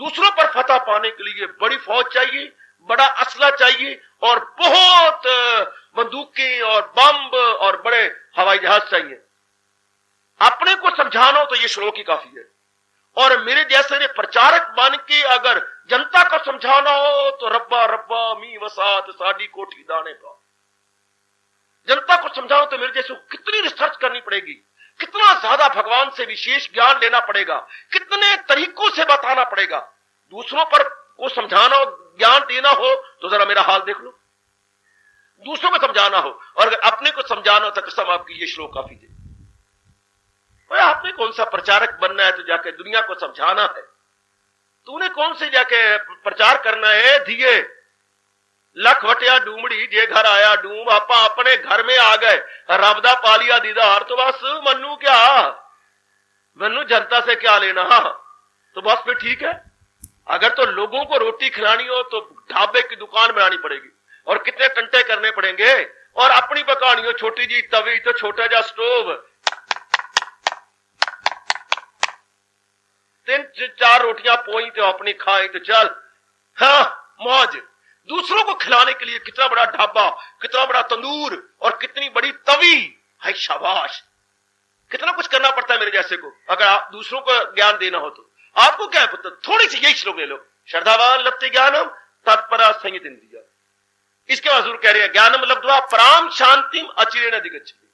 दूसरों पर फतह पाने के लिए बड़ी फौज चाहिए, बड़ा असला चाहिए और बहुत बंदूकें और बम और बड़े हवाई जहाज चाहिए। अपने को समझाना हो तो ये श्लोक ही काफी है, और मेरे जैसे प्रचारक बन के अगर जनता को समझाना हो तो रब्बा रब्बा मी वसात साडी कोठी दाने पा। जनता को समझाओ तो मेरे जैसे कितनी रिसर्च करनी पड़ेगी, कितना ज्यादा भगवान से विशेष ज्ञान लेना पड़ेगा, कितने तरीकों से बताना पड़ेगा। दूसरों पर को समझाना हो, ज्ञान देना हो तो जरा मेरा हाल देख लो। दूसरों को समझाना हो और अगर अपने को समझाना हो तो कसम आपकी ये श्लोक काफी दे। आपने कौन सा प्रचारक बनना है तो जाके दुनिया को समझाना है? तूने कौन से जाके प्रचार करना है? दिए लख वटिया डूमड़ी जे घर आया डूम, आपा अपने घर में आ गए, रबदा पालिया दीदार तो बस मन्नू क्या। मैनू जनता से क्या लेना। तो बस फिर ठीक है, अगर तो लोगों को रोटी खिलानी हो तो ढाबे की दुकान बनानी पड़ेगी और कितने टंटे करने पड़ेंगे, और अपनी पकानी हो छोटी जी तवी तो छोटा जा स्टोव, 3-4 रोटियां पोई तो अपनी खाई तो चल, हाँ मौज। दूसरों को खिलाने के लिए कितना बड़ा ढाबा, कितना बड़ा तंदूर और कितनी बड़ी तवी है, शाबाश। कितना कुछ करना पड़ता है मेरे जैसे को, अगर आप दूसरों को ज्ञान देना हो तो। आपको क्या है पुत्र, थोड़ी सी यही श्लोक ले लो, श्रद्धावान लभते ज्ञानम तत्परा संयत इंद्रिया। इसके बाद कह रहे हैं ज्ञानम लब्ध्वा पराम शांतिम अचिरेण अधिगच्छति,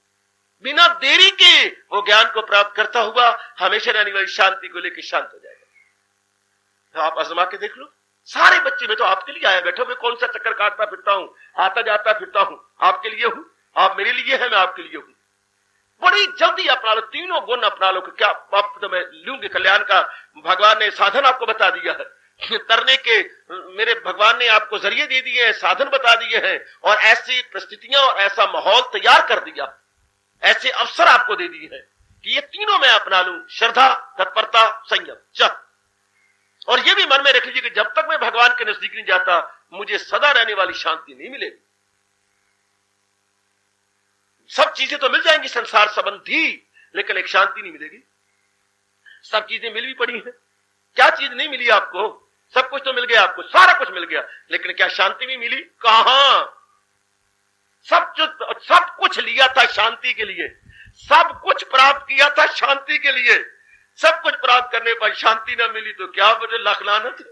बिना देरी के वो ज्ञान को प्राप्त करता हुआ हमेशा रहने वाली शांति को लेकर शांत हो जाएगा। तो आप आजमा के देख लो, सारे बच्चे, मैं तो आपके लिए आया बैठा, मैं कौन सा चक्कर काटता फिरता हूं, आता जाता फिरता हूं, आपके लिए हूं, आप मेरे लिए हैं, मैं आपके लिए हूं। बड़ी जल्दी अपना लो, तीनों गुण अपना लो। क्या आप तो मैं लूंगी कल्याण का, भगवान ने साधन आपको बता दिया है तरने के, मेरे भगवान ने आपको जरिए दे दिए हैं, साधन बता दिए हैं, और ऐसी परिस्थितियां और ऐसा माहौल तैयार कर दिया, ऐसे अवसर आपको दे दिए हैं कि ये तीनों मैं अपना लूं, श्रद्धा, तत्परता, संयम। चल, और ये भी मन में रख लीजिए कि जब तक मैं भगवान के नजदीक नहीं जाता मुझे सदा रहने वाली शांति नहीं मिलेगी। सब चीजें तो मिल जाएंगी संसार संबंधी, लेकिन एक शांति नहीं मिलेगी। सब चीजें मिल भी पड़ी हैं, क्या चीज नहीं मिली आपको? सब कुछ तो मिल गया आपको, सारा कुछ मिल गया, लेकिन क्या शांति भी मिली? कहां? सब कुछ लिया था शांति के लिए, सब कुछ प्राप्त किया था शांति के लिए, सब कुछ प्राप्त करने पर शांति ना मिली तो क्या मुझे लाख लानत।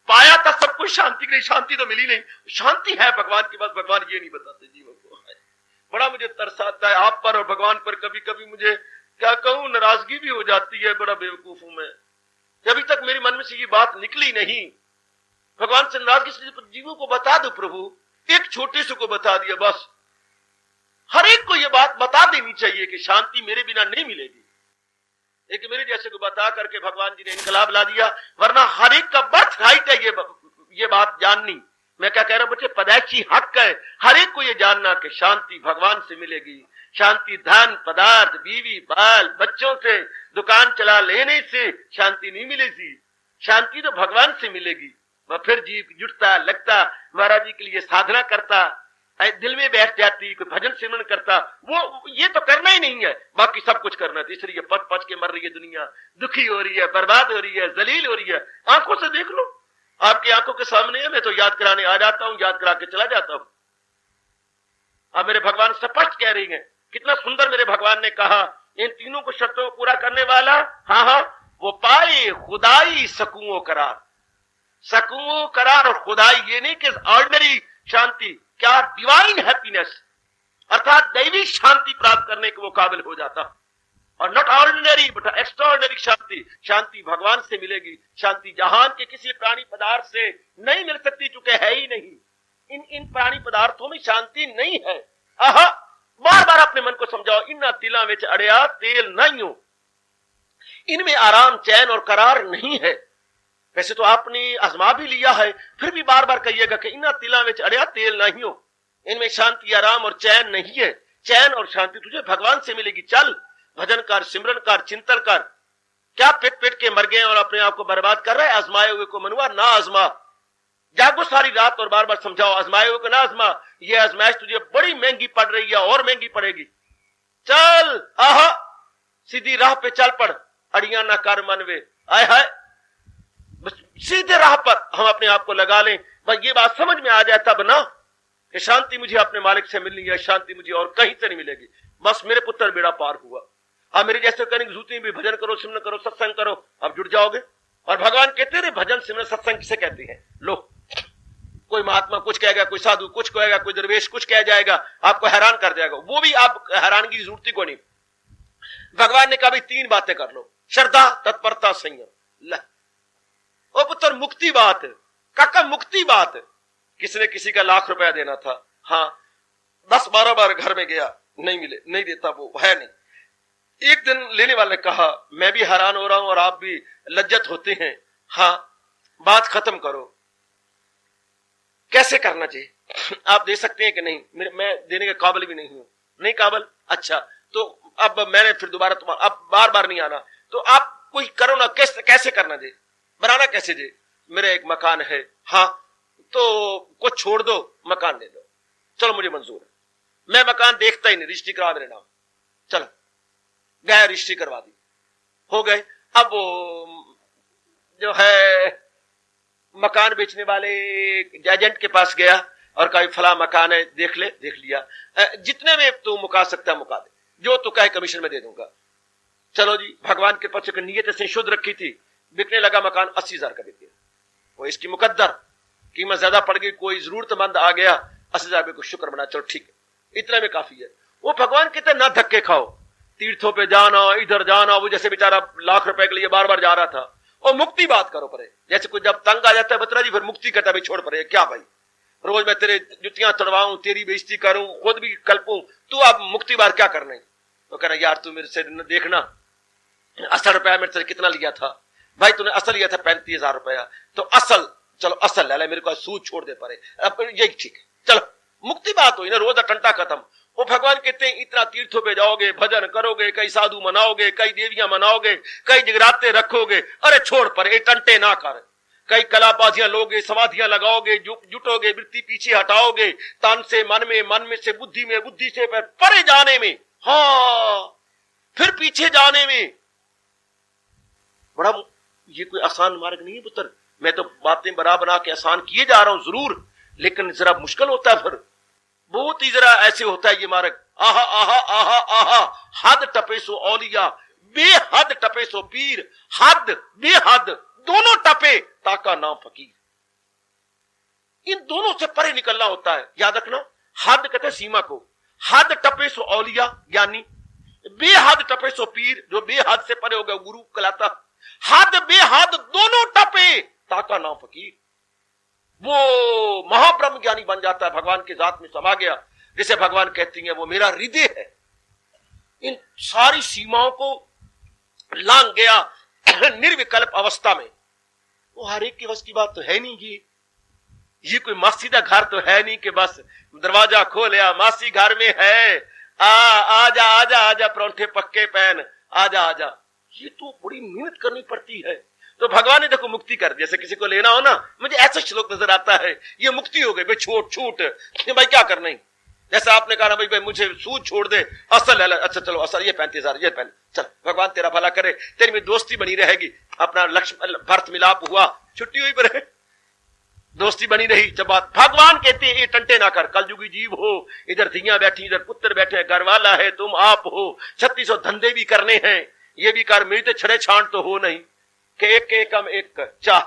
पाया था सब कुछ शांति के लिए, शांति तो मिली नहीं। शांति है भगवान के पास, भगवान ये नहीं बताते जीवन को। बड़ा मुझे तरस आता है आप पर और भगवान पर, कभी कभी मुझे क्या कहूं नाराजगी भी हो जाती है, बड़ा बेवकूफ हूं मैं। अभी तक मेरे मन में से ये बात निकली नहीं, भगवान से नाराजगी से जीवों को बता दो प्रभु, एक छोटे से को बता दिया बस। हर एक को ये बात बता देनी चाहिए कि शांति मेरे बिना नहीं मिलेगी। एक मेरे जैसे को बता करके भगवान जी ने इनकलाब ला दिया, वरना हर एक का बर्थ राइट है ये बात जाननी। मैं क्या कह रहा हूं बच्चे, पैदाइशी हक है हर एक को ये जानना कि शांति भगवान से मिलेगी। शांति धन पदार्थ बीवी बाल बच्चों से दुकान चला लेने से शांति नहीं मिलेगी, शांति तो भगवान से मिलेगी। वह फिर जीव जुटता लगता, महाराज जी के लिए साधना करता, दिल में बैठ जाती, कोई भजन सिमरन करता, वो ये तो करना ही नहीं है, बाकी सब कुछ करना है। इसलिए पच पच के मर रही है दुनिया, दुखी हो रही है, बर्बाद हो रही है, जलील हो रही है। आंखों से देख लो, आपकी आंखों के सामने है, मैं तो याद कराने आ जाता हूं, याद करा के चला जाता हूं। अब मेरे भगवान स्पष्ट कह रही हैं, कितना सुंदर मेरे भगवान ने कहा, इन तीनों को शर्तों को पूरा करने वाला, हाँ वो पाए खुदाई सकूओ करार। सकूओ करार और खुदाई, ये नहीं कि ऑर्डिनरी शांति, क्या डिवाइन हैप्पीनेस अर्थात दैवी शांति प्राप्त करने के वो काबिल हो जाता। और नॉट ऑर्डिनरी बट एक्स्ट्राऑर्डिनरी शांति, शांति भगवान से मिलेगी। शांति जहान के किसी प्राणी पदार्थ से नहीं मिल सकती, चूंकि है ही नहीं। इन प्राणी पदार्थों में शांति नहीं है। आहा, बार बार अपने मन को समझाओ, इन्ना तिला विच अड़िया तेल नहीं हो, इनमें आराम चैन और करार नहीं है। वैसे तो आपने आजमा भी लिया है, फिर भी बार बार कहिएगा कि इन्ना तिला विच अड़िया तेल नहीं हो, इनमें शांति आराम और चैन नहीं है। चैन और शांति तुझे भगवान से मिलेगी। चल भजन कर, सिमरन कर, चिंतन कर। क्या पेट पेट के मर गए और अपने आप को बर्बाद कर रहे हैं? आजमाए हुए को मनुआ ना आजमा, जागो सारी रात और बार बार समझाओ, आजमाए हुए को ना आजमा। ये आजमाइश तुझे बड़ी महंगी पड़ रही है और महंगी पड़ेगी। चल आहा, सीधी राह पे चल पड़, अड़िया ना कर मनवे। आय हाय, सीधे राह पर हम अपने आप को लगा लें, बस ये बात समझ में आ जाए तब ना कि शांति मुझे अपने मालिक से मिलनी है, शांति मुझे और कहीं से नहीं मिलेगी। बस मेरे पुत्र बेड़ा पार हुआ। अब मेरे जैसे करेंगे जूती भी भजन करो, सिमरन करो, सत्संग करो, अब जुड़ जाओगे। और भगवान कहते रहे भजन सिमरन सत्संग किसे कहते हैं? लो, कोई महात्मा कुछ कहेगा, कोई साधु कुछ कहेगा, कोई दरवेश कुछ कह जाएगा, आपको हैरान कर जाएगा। वो भी आप हैरानगी की जरूरत को नहीं। भगवान ने कहा भाई 3 बातें कर लो, श्रद्धा तत्परता संयम। ओ पुत्र मुक्ति बात है, काका मुक्ति बात है। किसने किसी का लाख रुपया देना था, हाँ 10-12 बार घर में गया, नहीं मिले, नहीं देता, वो है नहीं। एक दिन लेने वाले ने कहा मैं भी हैरान हो रहा हूं और आप भी लज्जत होते हैं, हाँ बात खत्म करो, कैसे करना चाहिए, आप दे सकते हैं कि नहीं? मैं देने के काबिल भी नहीं हूं। नहीं काबिल? अच्छा, तो अब मैंने फिर दोबारा तुम्हारा, अब बार बार नहीं आना, तो आप कोई करो ना, कैसे करना दे, बनाना कैसे दे, मेरा एक मकान है, हाँ तो कुछ छोड़ दो, मकान दे दो, चलो मुझे मंजूर है, मैं मकान देखता ही नहीं, रजिस्ट्री करवा मेरे नाम, चलो गए रजिस्ट्री करवा दी, हो गए। अब वो जो है मकान बेचने वाले एजेंट के पास गया और कहा फला मकान है, देख ले, देख लिया, जितने में तू मुका सकता है मुका दे, जो तू कहे कमीशन में दे दूंगा। चलो जी, भगवान के पक्ष की नीयत से शुद्ध रखी थी, बिकने लगा मकान 80,000 का बिक गया। वो इसकी मुकद्दर कीमत ज्यादा पड़ गई, कोई जरूरतमंद आ गया, 80,000 को शुक्र बना, चलो ठीक है, इतना में काफी है। वो भगवान कहते ना धक्के खाओ, तीर्थों पे जाना, इधर जाना, वो जैसे बेचारा लाख रुपए के लिए बार बार जा रहा था, और मुक्ति बात करो परे, जैसे कोई जब तंग आ जाता है बतरा जी, फिर मुक्ति कहता है छोड़ परे, क्या भाई रोज मैं तेरे जुतियां चढ़वाऊं, तेरी बेइज्जती करूं, खुद भी कल्पूं, तू अब मुक्ति बार क्या करना है? तो कह रहा यार तू मेरे से देखना, 80 रुपया मेरे से कितना लिया था भाई, तूने असल लिया था 35,000 रुपया, तो असल चलो असल ले ले, मेरे को सूद छोड़ दे परे, अब यही ठीक है, चलो मुक्ति बात हुई ना, रोज टंटा खत्म। वो भगवान कहते हैं इतना तीर्थों पे जाओगे, भजन करोगे, कई साधु मनाओगे, कई देवियां मनाओगे, कई जगराते रखोगे, अरे छोड़ पर ये टंटे ना कर, कई कलाबाजियां लोगे, समाधियां लगाओगे, जुटोगे, वृत्ति पीछे हटाओगे, तन से मन में से बुद्धि में, बुद्धि से परे जाने में, हाँ फिर पीछे जाने में, बड़ा ये कोई आसान मार्ग नहीं है पुत्र। मैं तो बातें बना के आसान किए जा रहा हूं जरूर, लेकिन जरा मुश्किल होता है, फिर बहुत ही जरा ऐसे होता है ये मार्ग। आहा आहा आहा आहा, हद टपे सो औलिया, बेहद टपे सो पीर, हद बेहद दोनों टपे ताका नाम फकीर। इन दोनों से परे निकलना होता है, याद रखना। हद कहते सीमा को, हद टपे सो औलिया ज्ञानी, बेहद टपे सो पीर, जो बेहद से परे हो गया गुरु कहलाता। हद बेहद दोनों टपे ताका नाम फकीर, वो महाब्रह्म ज्ञानी बन जाता है, भगवान के जात में समा गया, जिसे भगवान कहती हैं वो मेरा हृदय है। इन सारी सीमाओं को लांग गया निर्विकल्प अवस्था में। वो हर एक के बस की बात तो है नहीं, ये कोई मासीदा घर तो है नहीं कि बस दरवाजा खोलिया मासी घर में है, आजा आजा आजा परौंठे पक्के पहन, आजा आजा। ये तो बड़ी मेहनत करनी पड़ती है। तो भगवान ने देखो मुक्ति कर दी। जैसे किसी को लेना हो ना, मुझे ऐसा श्लोक नजर आता है, ये मुक्ति हो गई भाई, छूट छूट भाई क्या करना है। जैसे आपने कहा भाई मुझे सूद छोड़ दे, असल है, अच्छा चलो असल ये 35,000 ये पहन, चल भगवान तेरा भला करे, तेरी में दोस्ती बनी रहेगी, अपना लक्ष्य भरत मिलाप हुआ, छुट्टी हुई पर दोस्ती बनी रही। जब बात भगवान कहते हैं ये टंटे ना कर, कलयुगी जीव हो, इधर धियां बैठी, इधर पुत्र बैठे, घर वाला है, तुम आप हो, 3600 धंधे भी करने हैं, ये भी कर, मेरी तो छड़े छांट तो हो नहीं कि एक के कम एक चाह,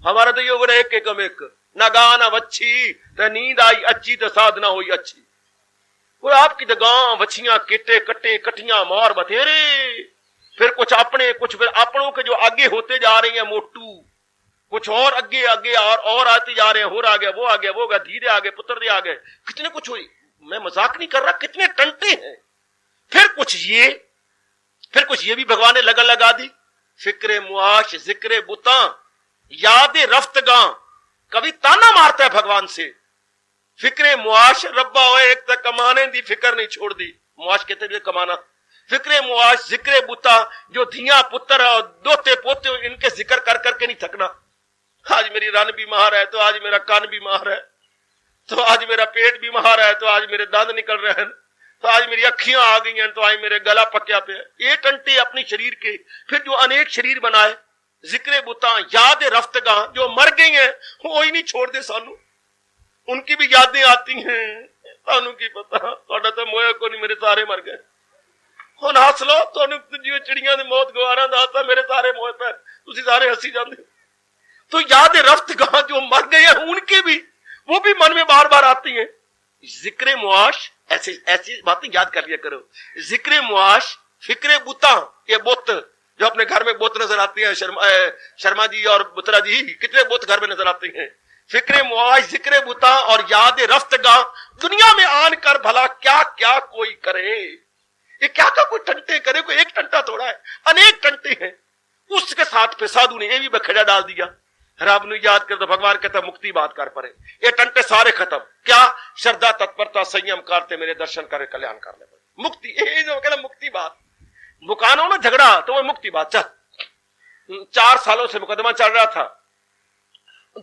हमारा तो योग एक के कम एक, ना गाना वच्छी तो नींद आई अच्छी तो साधना हुई अच्छी। वो आपकी तो गां वच्छियां केटे कट्टे कटियां मार बथेरे, फिर कुछ अपने कुछ फिर अपनों के जो आगे होते जा रहे हैं मोटू, कुछ और आगे आगे और आते जा रहे हैं, हो आ गया वो आ गया वो गया, धीरे आ गए पुत्र दे आ गए, कितने कुछ हुई, मैं मजाक नहीं कर रहा, कितने टंटे हैं। फिर कुछ ये भी भगवान ने लगन लगा दी, फिक्रे मुआश जिक्रे बुता याद रफ्तगां, कभी ताना मारता है भगवान से, फिक्रे मुआश रब्बा होए एक तक कमाने दी फिक्र नहीं छोड़ दी, मुआश कहते हुए कमाना, फिक्रे मुआश जिक्रे बुता, जो धिया पुत्र और दोते पोते इनके जिक्र कर करके नहीं थकना। आज मेरी रन बीमार है तो आज मेरा कान बीमार है, तो आज मेरा पेट बीमार है, तो आज मेरे दांत निकल रहे हैं, तो आज मेरी अखियां आ गई हैं, तो आज मेरे गला पक्या पे। ये टंटे अपने शरीर के, फिर जो अनेक शरीर बनाए, जिक्रे बुता याद रफ्तगां, जो मर गई हैं वो ही नहीं छोड़ दे सानू, उनकी भी यादें आती हैं, सानू की पता, थोड़ा तो मोया को नहीं, मेरे सारे मर गए, हुण हस लो, तुहानू जिवें चिड़ियां दी मौत गवारा दाता, मेरे सारे मोए पैर, तुसीं सारे हसी जांदे। तो याद रफ्तगां जो मर गए हैं उनके भी, वो भी मन में बार बार आती हैं। जिक्रे मुआश, ऐसी बातें याद कर लिया करो, जिक्रे मुआश फिक्रे बुता, ये बुत जो अपने घर में बुत नजर आती है, शर्मा जी और बुतरा जी कितने बुत घर में नजर आते हैं, फिक्रे मुआश जिक्रे बुता और याद रफ्तगां, दुनिया में आन कर भला क्या क्या कोई करे, ये क्या क्या कोई टंटे करे, कोई एक टंटा थोड़ा है, अनेक टंटे हैं। उसके साथ पे साधु ने ये भी बखेड़ा डाल दिया, रब नु याद कर तो भगवान कहता मुक्ति बात कर परे, ये टंटे सारे खत्म, क्या श्रद्धा तत्परता संयम करते मेरे दर्शन करे कल्याण कर ले, मुक्ति, ये जो कहना मुक्ति बात, मुकानों में झगड़ा तो वो मुक्ति बात। चल 4 सालों से मुकदमा चल रहा था,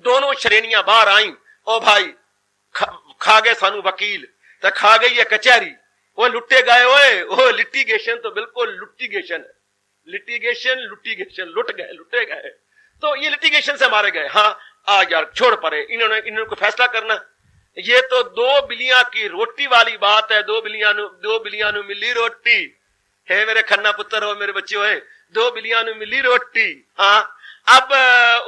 दोनों श्रेणियां बाहर आई। ओ भाई खा गए सानू वकील, तो खा गई है कचहरी, वो लुट्टे गए। ओए ओ लिटिगेशन तो बिल्कुल लुटिगेशन है, लिटिगेशन लुटिगेशन, लुटे गए। तो ये लिटिगेशन से मारे गए। हाँ आ यार छोड़ परे, इन्होंने को फैसला करना। ये तो 2 बिलियां की रोटी वाली बात है। 2 बिलियां मिली रोटी है मेरे खन्ना पुत्र हो, मेरे बच्चे होए, 2 बिलियां मिली रोटी। हाँ अब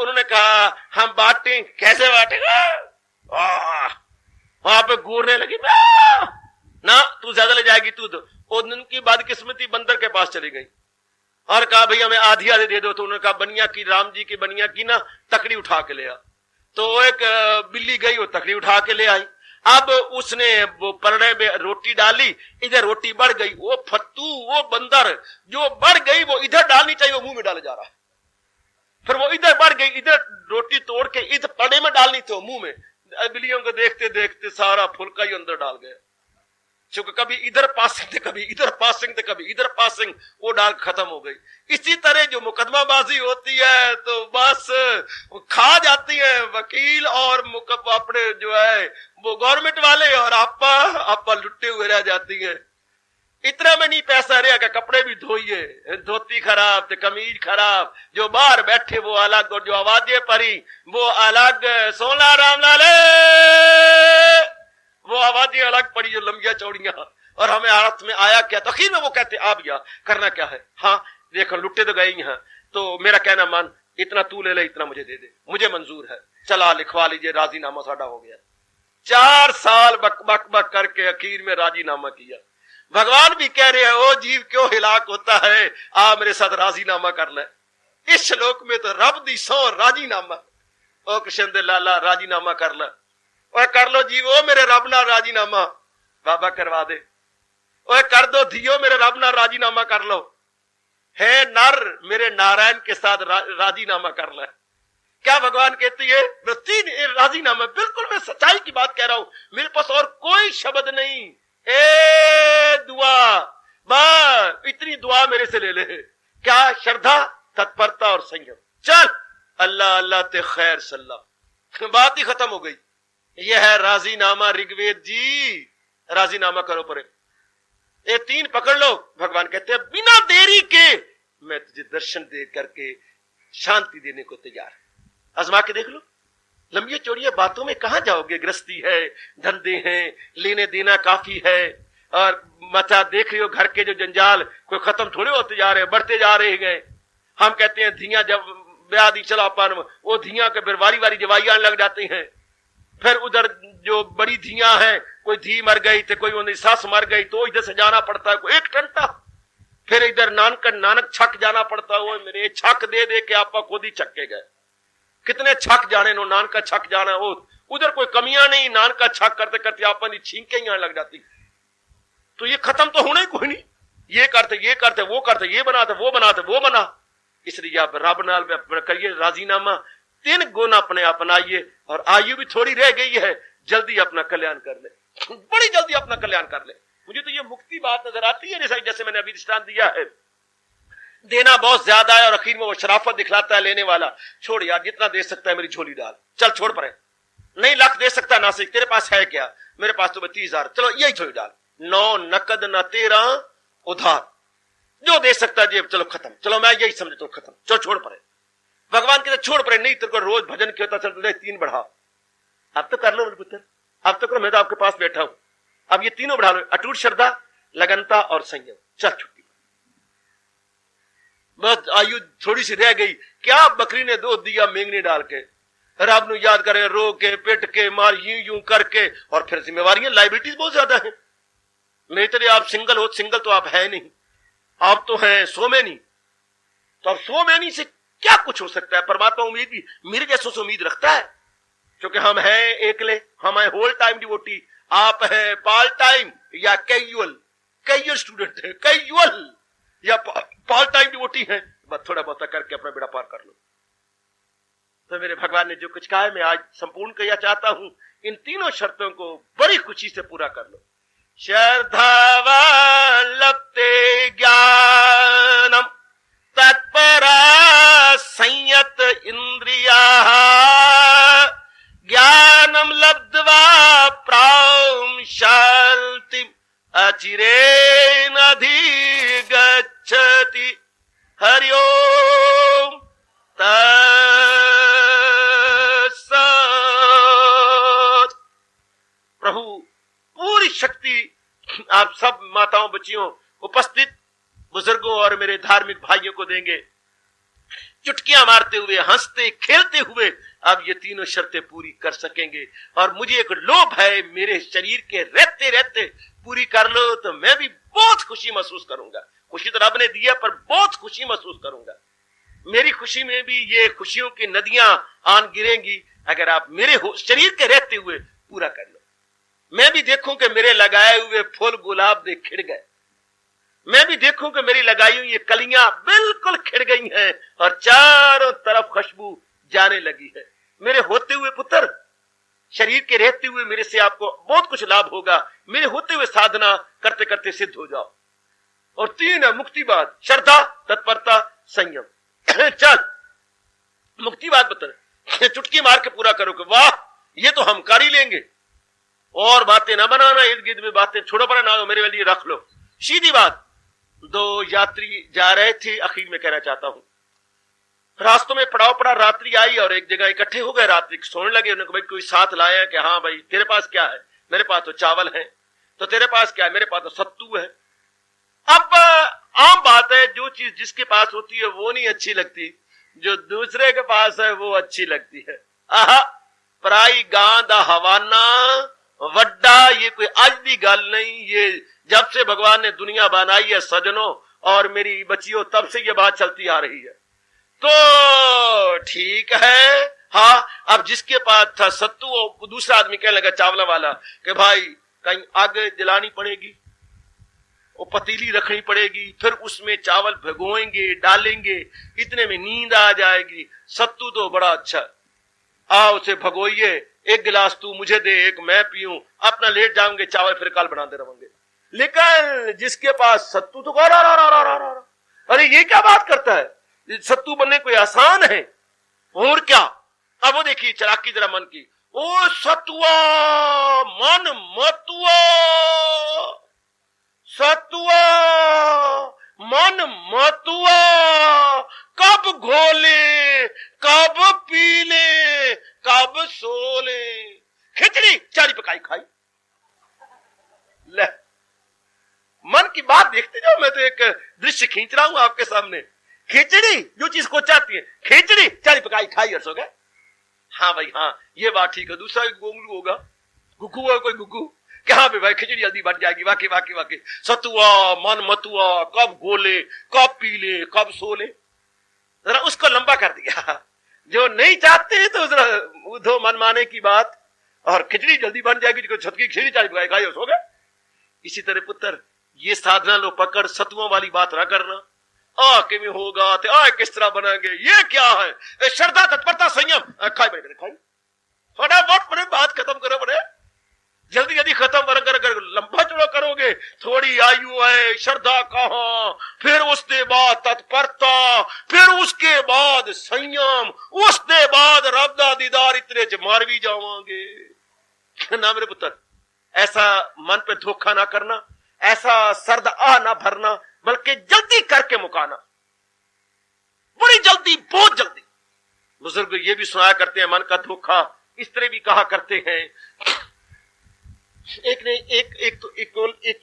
उन्होंने कहा हम बांटे, कैसे बांटेगा? वहां पे घूरने लगी, ना तू ज्यादा ले जाएगी तू। तो उनकी बदकिस्मती बंदर के पास चली गई और कहा भैया हमें आधी आधी दे दो। तो उन्होंने कहा बनिया की, राम जी की बनिया की ना तकड़ी उठा के ले आ। तो एक बिल्ली गई, वो तकड़ी उठा के ले आई। अब उसने वो परड़े में रोटी डाली, इधर रोटी बढ़ गई। वो फत्तू, वो बंदर जो बढ़ गई वो इधर डालनी चाहिए, वो मुंह में डाले जा रहा है। फिर वो इधर बढ़ गई, इधर रोटी तोड़ के इधर परड़े में डालनी थी, मुंह में। बिल्लियों को देखते देखते सारा फुलका ही अंदर डाल गया। चूंकि कभी इधर पासिंग थे, कभी इधर पासिंग थे, कभी इधर पासिंग, वो डाल खत्म हो गई। इसी तरह जो मुकदमाबाजी होती है तो बस खा जाती है वकील और अपने जो है वो गवर्नमेंट वाले, और आपा लुट्टे हुए रह जाती है। इतना में नहीं पैसा रहेगा, कपड़े भी धोइए, धोती खराब तो कमीज खराब, जो बाहर बैठे वो अलग और जो आवाजें परी वो अलग। सोना रामलाले वो आवाजें अलग पड़ी जो लंबिया चौड़ियां, और हमें हाथ में आया क्या? तो आखिर में वो कहते आ भैया करना क्या है? हाँ देखो लुट्टे तो गए ही हैं, तो मेरा कहना मान, इतना तू ले ले, इतना मुझे दे दे, मुझे मंजूर है, चला लिखवा लीजिए, राजीनामा साडा हो गया। 4 साल बक बक बक करके आखिर में राजीनामा किया। भगवान भी कह रहे हैं ओ जीव क्यों हिलाक होता है, आ मेरे साथ राजीनामा कर ले। इस श्लोक में तो रब दी सौ राजीनामा। ओ कृष्ण दे लाला राजीनामा कर ले, ओए कर लो जीव, ओ मेरे रब ना राजीनामा बाबा करवा दे, ओए कर दो धियो मेरे रब ना राजीनामा कर लो। है नर मेरे नारायण के साथ राजीनामा कर ले। क्या भगवान कहती है? राजीनामा, बिल्कुल मैं सच्चाई की बात कह रहा हूं, मेरे पास और कोई शब्द नहीं। ए दुआ, बस इतनी दुआ मेरे से ले ले। क्या? श्रद्धा, तत्परता और संयम। चल अल्लाह अल्लाह ते खैर सल्ला, बात ही खत्म हो गई। यह है राजीनामा। ऋग्वेद जी राजीनामा करो परे, ये 3 पकड़ लो। भगवान कहते हैं बिना देरी के मैं तुझे दर्शन दे करके शांति देने को तैयार। आजमा के देख लो, लंबी चौड़ी बातों में कहां जाओगे? गृहस्थी है, धंधे हैं, लेने देना काफी है, और मचा देख रहे हो घर के जो जंजाल कोई खत्म थोड़े होते जा रहे, बढ़ते जा रहे हैं। हम कहते हैं धियां जब ब्याह दी चला पान, वो धियां के फिर वारी वारी जवाई आने लग जाते हैं। फिर उधर जो बड़ी धियां हैं, कोई धी मर गई तो कोई उनकी सास मर गई तो इधर से जाना पड़ता है, कोई एक टंटा। फिर इधर नानक छक जाना पड़ता है। मेरे छक दे दे के आपा खुद ही छक्के गए। कितने छक जाने नो, नान का छक जाना, वो उधर कोई कमियां नहीं, नान का छक करते करते आपन छींके ही आने लग जाती। तो ये खत्म तो होना ही कोई नहीं, ये करते वो करते, ये बनाते वो बना। इसलिए आप रब नाल करिए राजीनामा, 3 गुण अपने अपनाइए, और आयु भी थोड़ी रह गई है, जल्दी अपना कल्याण कर ले, बड़ी जल्दी अपना कल्याण कर ले। मुझे तो ये मुक्ति बात नजर आती है, जैसे मैंने अभी दृष्टांत दिया है। देना बहुत ज्यादा है और आखिर में वो शराफत दिखलाता है लेने वाला। छोड़ यार, जितना दे सकता है मेरी झोली डाल, चल छोड़ पड़े। नहीं लाख दे सकता ना सिख, तेरे पास है क्या? मेरे पास तो 30,000, चलो यही झोली डाल। 9 नकद न 13 उधार, जो दे सकता जेब, चलो खत्म, चलो मैं यही समझता हूं खत्म, चलो छोड़ पड़े। भगवान कहते छोड़ पड़े, नहीं तेरे को रोज भजन किया था, चल 3 बढ़ा। अब तो कर लो मेरे पुत्र, अब तो करो, मैं तो आपके पास बैठा हूं, अब ये 3 बढ़ा लो, अटूट श्रद्धा, लगनता और संयम। चल छुट्टी, बस आयु थोड़ी सी रह गई। क्या बकरी ने दूध दिया मेंगनी डाल के, रब नु याद करे, रो के पिट के मार यूं करके, और फिर जिम्मेवारियां लाइबिलिटीज बहुत ज्यादा है। नहीं तो आप सिंगल हो, सिंगल तो आप है नहीं, आप तो हैं सोमेनी। तो अब सोमेनी से क्या कुछ हो सकता है? परमात्मा उम्मीद भी मेरे जैसों से उम्मीद रखता है, क्योंकि हम हैं एकले, हम हैं होल टाइम डिवोटी, आप हैं पार्ट टाइम या कैजुअल स्टूडेंट है, कैजुअल या पार्ट टाइम डिवोटी है। बस थोड़ा बहुत करके अपना बेड़ा पार कर लो। तो मेरे भगवान ने जो कुछ कहा है मैं आज संपूर्ण किया चाहता हूं। इन 3 शर्तों को बड़ी खुशी से पूरा कर लो। श्रद्धावा लप्ते ज्ञानम तत्परा संयत इंद्रिया ज्ञानम लब्ध्वा प्राम शांतिम अचिरेनाधिगच्छति। हरि ओम तत्सत्। प्रभु पूरी शक्ति आप सब माताओं बच्चियों उपस्थित बुजुर्गों और मेरे धार्मिक भाइयों को देंगे। चुटकियां मारते हुए हंसते खेलते हुए आप ये तीनों शर्तें पूरी कर सकेंगे। और मुझे एक लोभ है, मेरे शरीर के रहते रहते पूरी कर लो तो मैं भी बहुत खुशी महसूस करूंगा। खुशी तो रब ने दिया पर बहुत खुशी महसूस करूंगा। मेरी खुशी में भी ये खुशियों की नदियां आन गिरेंगी अगर आप मेरे शरीर के रहते हुए पूरा कर लो। मैं भी देखूं कि मेरे लगाए हुए फूल गुलाब दे खिड़ गए। मैं भी देखूं कि मेरी लगाई हुई ये कलियां बिल्कुल खिड़ गई हैं और चारों तरफ खुशबू जाने लगी है। मेरे होते हुए पुत्र, शरीर के रहते हुए मेरे से आपको बहुत कुछ लाभ होगा। मेरे होते हुए साधना करते करते सिद्ध हो जाओ। और तीन है मुक्तिवाद, श्रद्धा, तत्परता, संयम। चल मुक्तिवाद बता, चुटकी मार के पूरा करोगे, वाह ये तो हम कर ही लेंगे। और बातें ना बनाना, इर्द गिर्द में बातें छोड़ो, पर ना मेरे लिए रख लो। सीधी बात, दो यात्री जा रहे थे, आखिर में कहना चाहता हूं, रास्तों में पड़ाव पड़ा, रात्रि आई और एक जगह इकट्ठे हो गए, रात्रि सोने लगे। उन्होंने भाई कोई साथ लाया कि हाँ भाई तेरे पास क्या है? मेरे पास तो चावल है। तो तेरे पास क्या है? मेरे पास तो सत्तू है। अब आम बात है, जो चीज जिसके पास होती है वो नहीं अच्छी लगती, जो दूसरे के पास है वो अच्छी लगती है। आहा, पराई गां दा हवाना वड्डा, ये कोई आज दी गल नहीं, ये जब से भगवान ने दुनिया बनाई है सजनों और मेरी बच्चियों, तब से ये बात चलती आ रही है। तो ठीक है, हाँ। अब जिसके पास था सत्तू, और दूसरा आदमी कहने लगा चावला वाला कि भाई कहीं आग जलानी पड़ेगी, वो पतीली रखनी पड़ेगी, फिर उसमें चावल भिगोएंगे डालेंगे, इतने में नींद आ जाएगी। सत्तू तो बड़ा अच्छा, आओ उसे भगोइए, एक गिलास तू मुझे दे, एक मैं पीऊं, अपना लेट जाऊंगे, चावल फिर कल बनाते रहेंगे। लेकिन जिसके पास सत्तू तो अरे ये क्या बात करता है, सत्तू बनने कोई आसान है और क्या। अब वो देखिए चलाकी जरा मन की, ओ सतुआ मन मतुआ, सतुआ मन मतुआ, कब घोले कब पीले कब सोले, खिचड़ी चारी पकाई खाई। ले मन की बात देखते जाओ, मैं तो एक दृश्य खींच रहा हूं आपके सामने। खिचड़ी जो चीज को चाहती है, खिचड़ी चारी पकाई खाई और सो गए। हाँ भाई हाँ, ये बात ठीक है। दूसरा गोंगलू होगा, गुग्गू है कोई गुग्गू, क्या भाई खिचड़ी जल्दी बन जाएगी, वाकई वाकई वाकई। सतुआ मन मतुआ, कब गोले कब पीले कब सोले, जरा उसको लंबा कर दिया। जो नहीं चाहते तो जरा उधो मन माने की बात, और खिचड़ी जल्दी बन जाएगी, छत की खिचड़ी चारी पकाई खाई और सो गए। इसी तरह पुत्र, ये साधना लो पकड़, सतुओं वाली बात ना करना। कि में होगा तो किस तरह बनाएंगे, ये क्या है? श्रद्धा तत्परता संयम, खाई बड़े खाई, फटाफट बड़े बात खत्म करो, बड़े जल्दी जल्दी खत्म कर लंबा चौड़ा करोगे। थोड़ी आयु है, श्रद्धा कहां, फिर उसके बाद तत्परता, फिर उसके बाद संयम, उसके बाद रब दा दीदार, इतने च मार भी जावांगे ना मेरे पुत्र। ऐसा मन पे धोखा ना करना, ऐसा सर्द आ ना भरना, बल्कि जल्दी करके मुकाना, बड़ी जल्दी, बहुत जल्दी। बुजुर्ग ये भी सुनाया करते हैं, मन का धोखा इस तरह भी कहा करते हैं। एक ने एक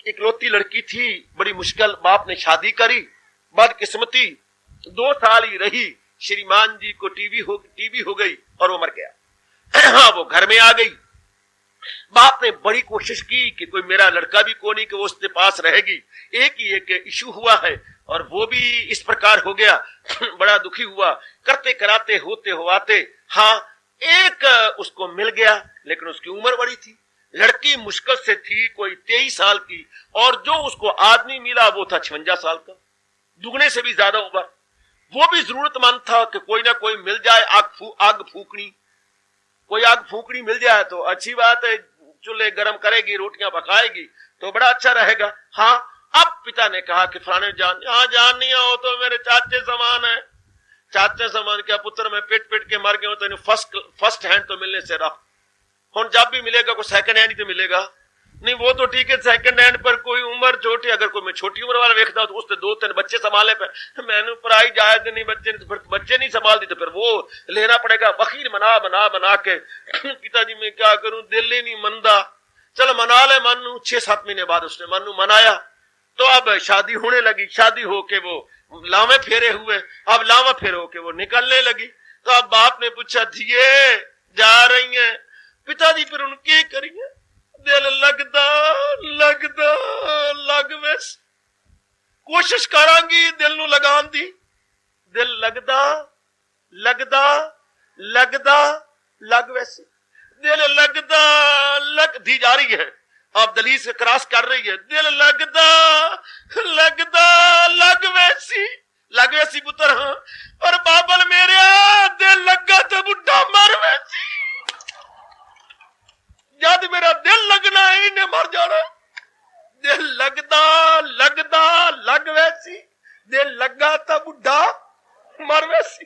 इकलौती लड़की थी, बड़ी मुश्किल बाप ने शादी करी, बदकिस्मती 2 साल ही रही, श्रीमान जी को टीबी हो गई और वो मर गया। हाँ, वो घर में आ गई। बाप ने बड़ी कोशिश की कि कोई मेरा लड़का भी को नहीं कि वो उसके पास रहेगी। एक इशू हुआ है और वो भी इस प्रकार हो गया। बड़ा दुखी हुआ, करते कराते होते हुआते हाँ एक उसको मिल गया, लेकिन उसकी उम्र बड़ी थी। लड़की मुश्किल से थी कोई 23 साल की, और जो उसको आदमी मिला वो था 56 साल का, दुगने से भी ज्यादा उम्र। वो भी जरूरतमंद था कि कोई ना कोई मिल जाए, आग फूकनी, कोई आग फूकनी मिल जाए तो अच्छी बात है, चूल्हे गर्म करेगी, रोटियां पकाएगी, तो बड़ा अच्छा रहेगा। हाँ, अब पिता ने कहा कि फलाने जान, यहाँ जान नहीं हो तो मेरे चाचे समान है। चाचे समान क्या पुत्र, मैं पिट पिट के मर गया हूं, तो फर्स्ट हैंड तो मिलने से रहा, हुण जब भी मिलेगा कोई सेकंड हैंड ही तो मिलेगा। नहीं वो तो ठीक है, सेकंड हैंड पर कोई उम्र छोटी, अगर कोई मैं छोटी उम्र वाला देखता तो उसने 2-3 बच्चे संभाले पे, मैंने पढ़ाई जायज नहीं, बच्चे नहीं संभालती तो फिर वो लेना पड़ेगा, वकील बना के। पिताजी मैं क्या करूं, दिल ही नहीं मनदा, चलो मना ले मनु। 6-7 महीने बाद उसने मनु मनाया, तो अब शादी होने लगी। शादी होके वो लावे फेरे हुए, अब लावा फेरे होके वो निकलने लगी। तो अब बाप ने पूछा, धिये जा रही है? पिताजी फिर उनके करिए, दिल लगदा लग वैस, कोशिश करांगी दिल नू लगान दी, दिल लगदा लग वैसे, दिल लगदा लग दी जा रही है, अब दलील से क्रॉस कर रही है, दिल लगदा लग वैसी पुत्र। हाँ, और बाबल मेरे दिल लगा तो बुढ़ा मर वैसी, जद मेरा दिल लगना है इन्हें मर जाना। दिल लगदा लग वैसी, दिल लगा तो बुढ़ा मर वैसी,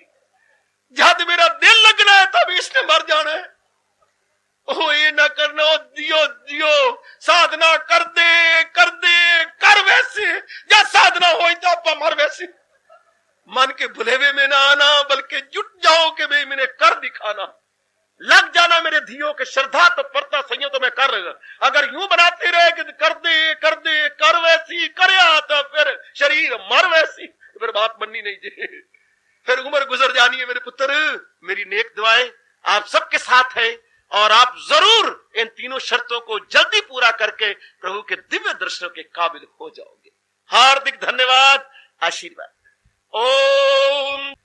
जद मेरा दिल लगना है तब इसने मर जाना है। ओ ये ना करना, दियो साधना कर वैसे, या साधना हो तो आप मर वैसे। मन के भुलेवे में ना आना, बल्कि जुट जाओ कि भाई मैंने कर दिखाना, लग जाना मेरे धियो के श्रद्धा तत्परता संयम तो मैं कर रहा। अगर यूं बनाते रहे कि कर वैसी करया तो फिर शरीर मर वैसी, फिर बात बननी नहीं जी, फिर उम्र गुजर जानी है। मेरे पुत्र, मेरी नेक दुआएं आप सबके साथ है, और आप जरूर इन तीनों शर्तों को जल्दी पूरा करके प्रभु के दिव्य दर्शनों के काबिल हो जाओगे। हार्दिक धन्यवाद, आशीर्वाद। ओम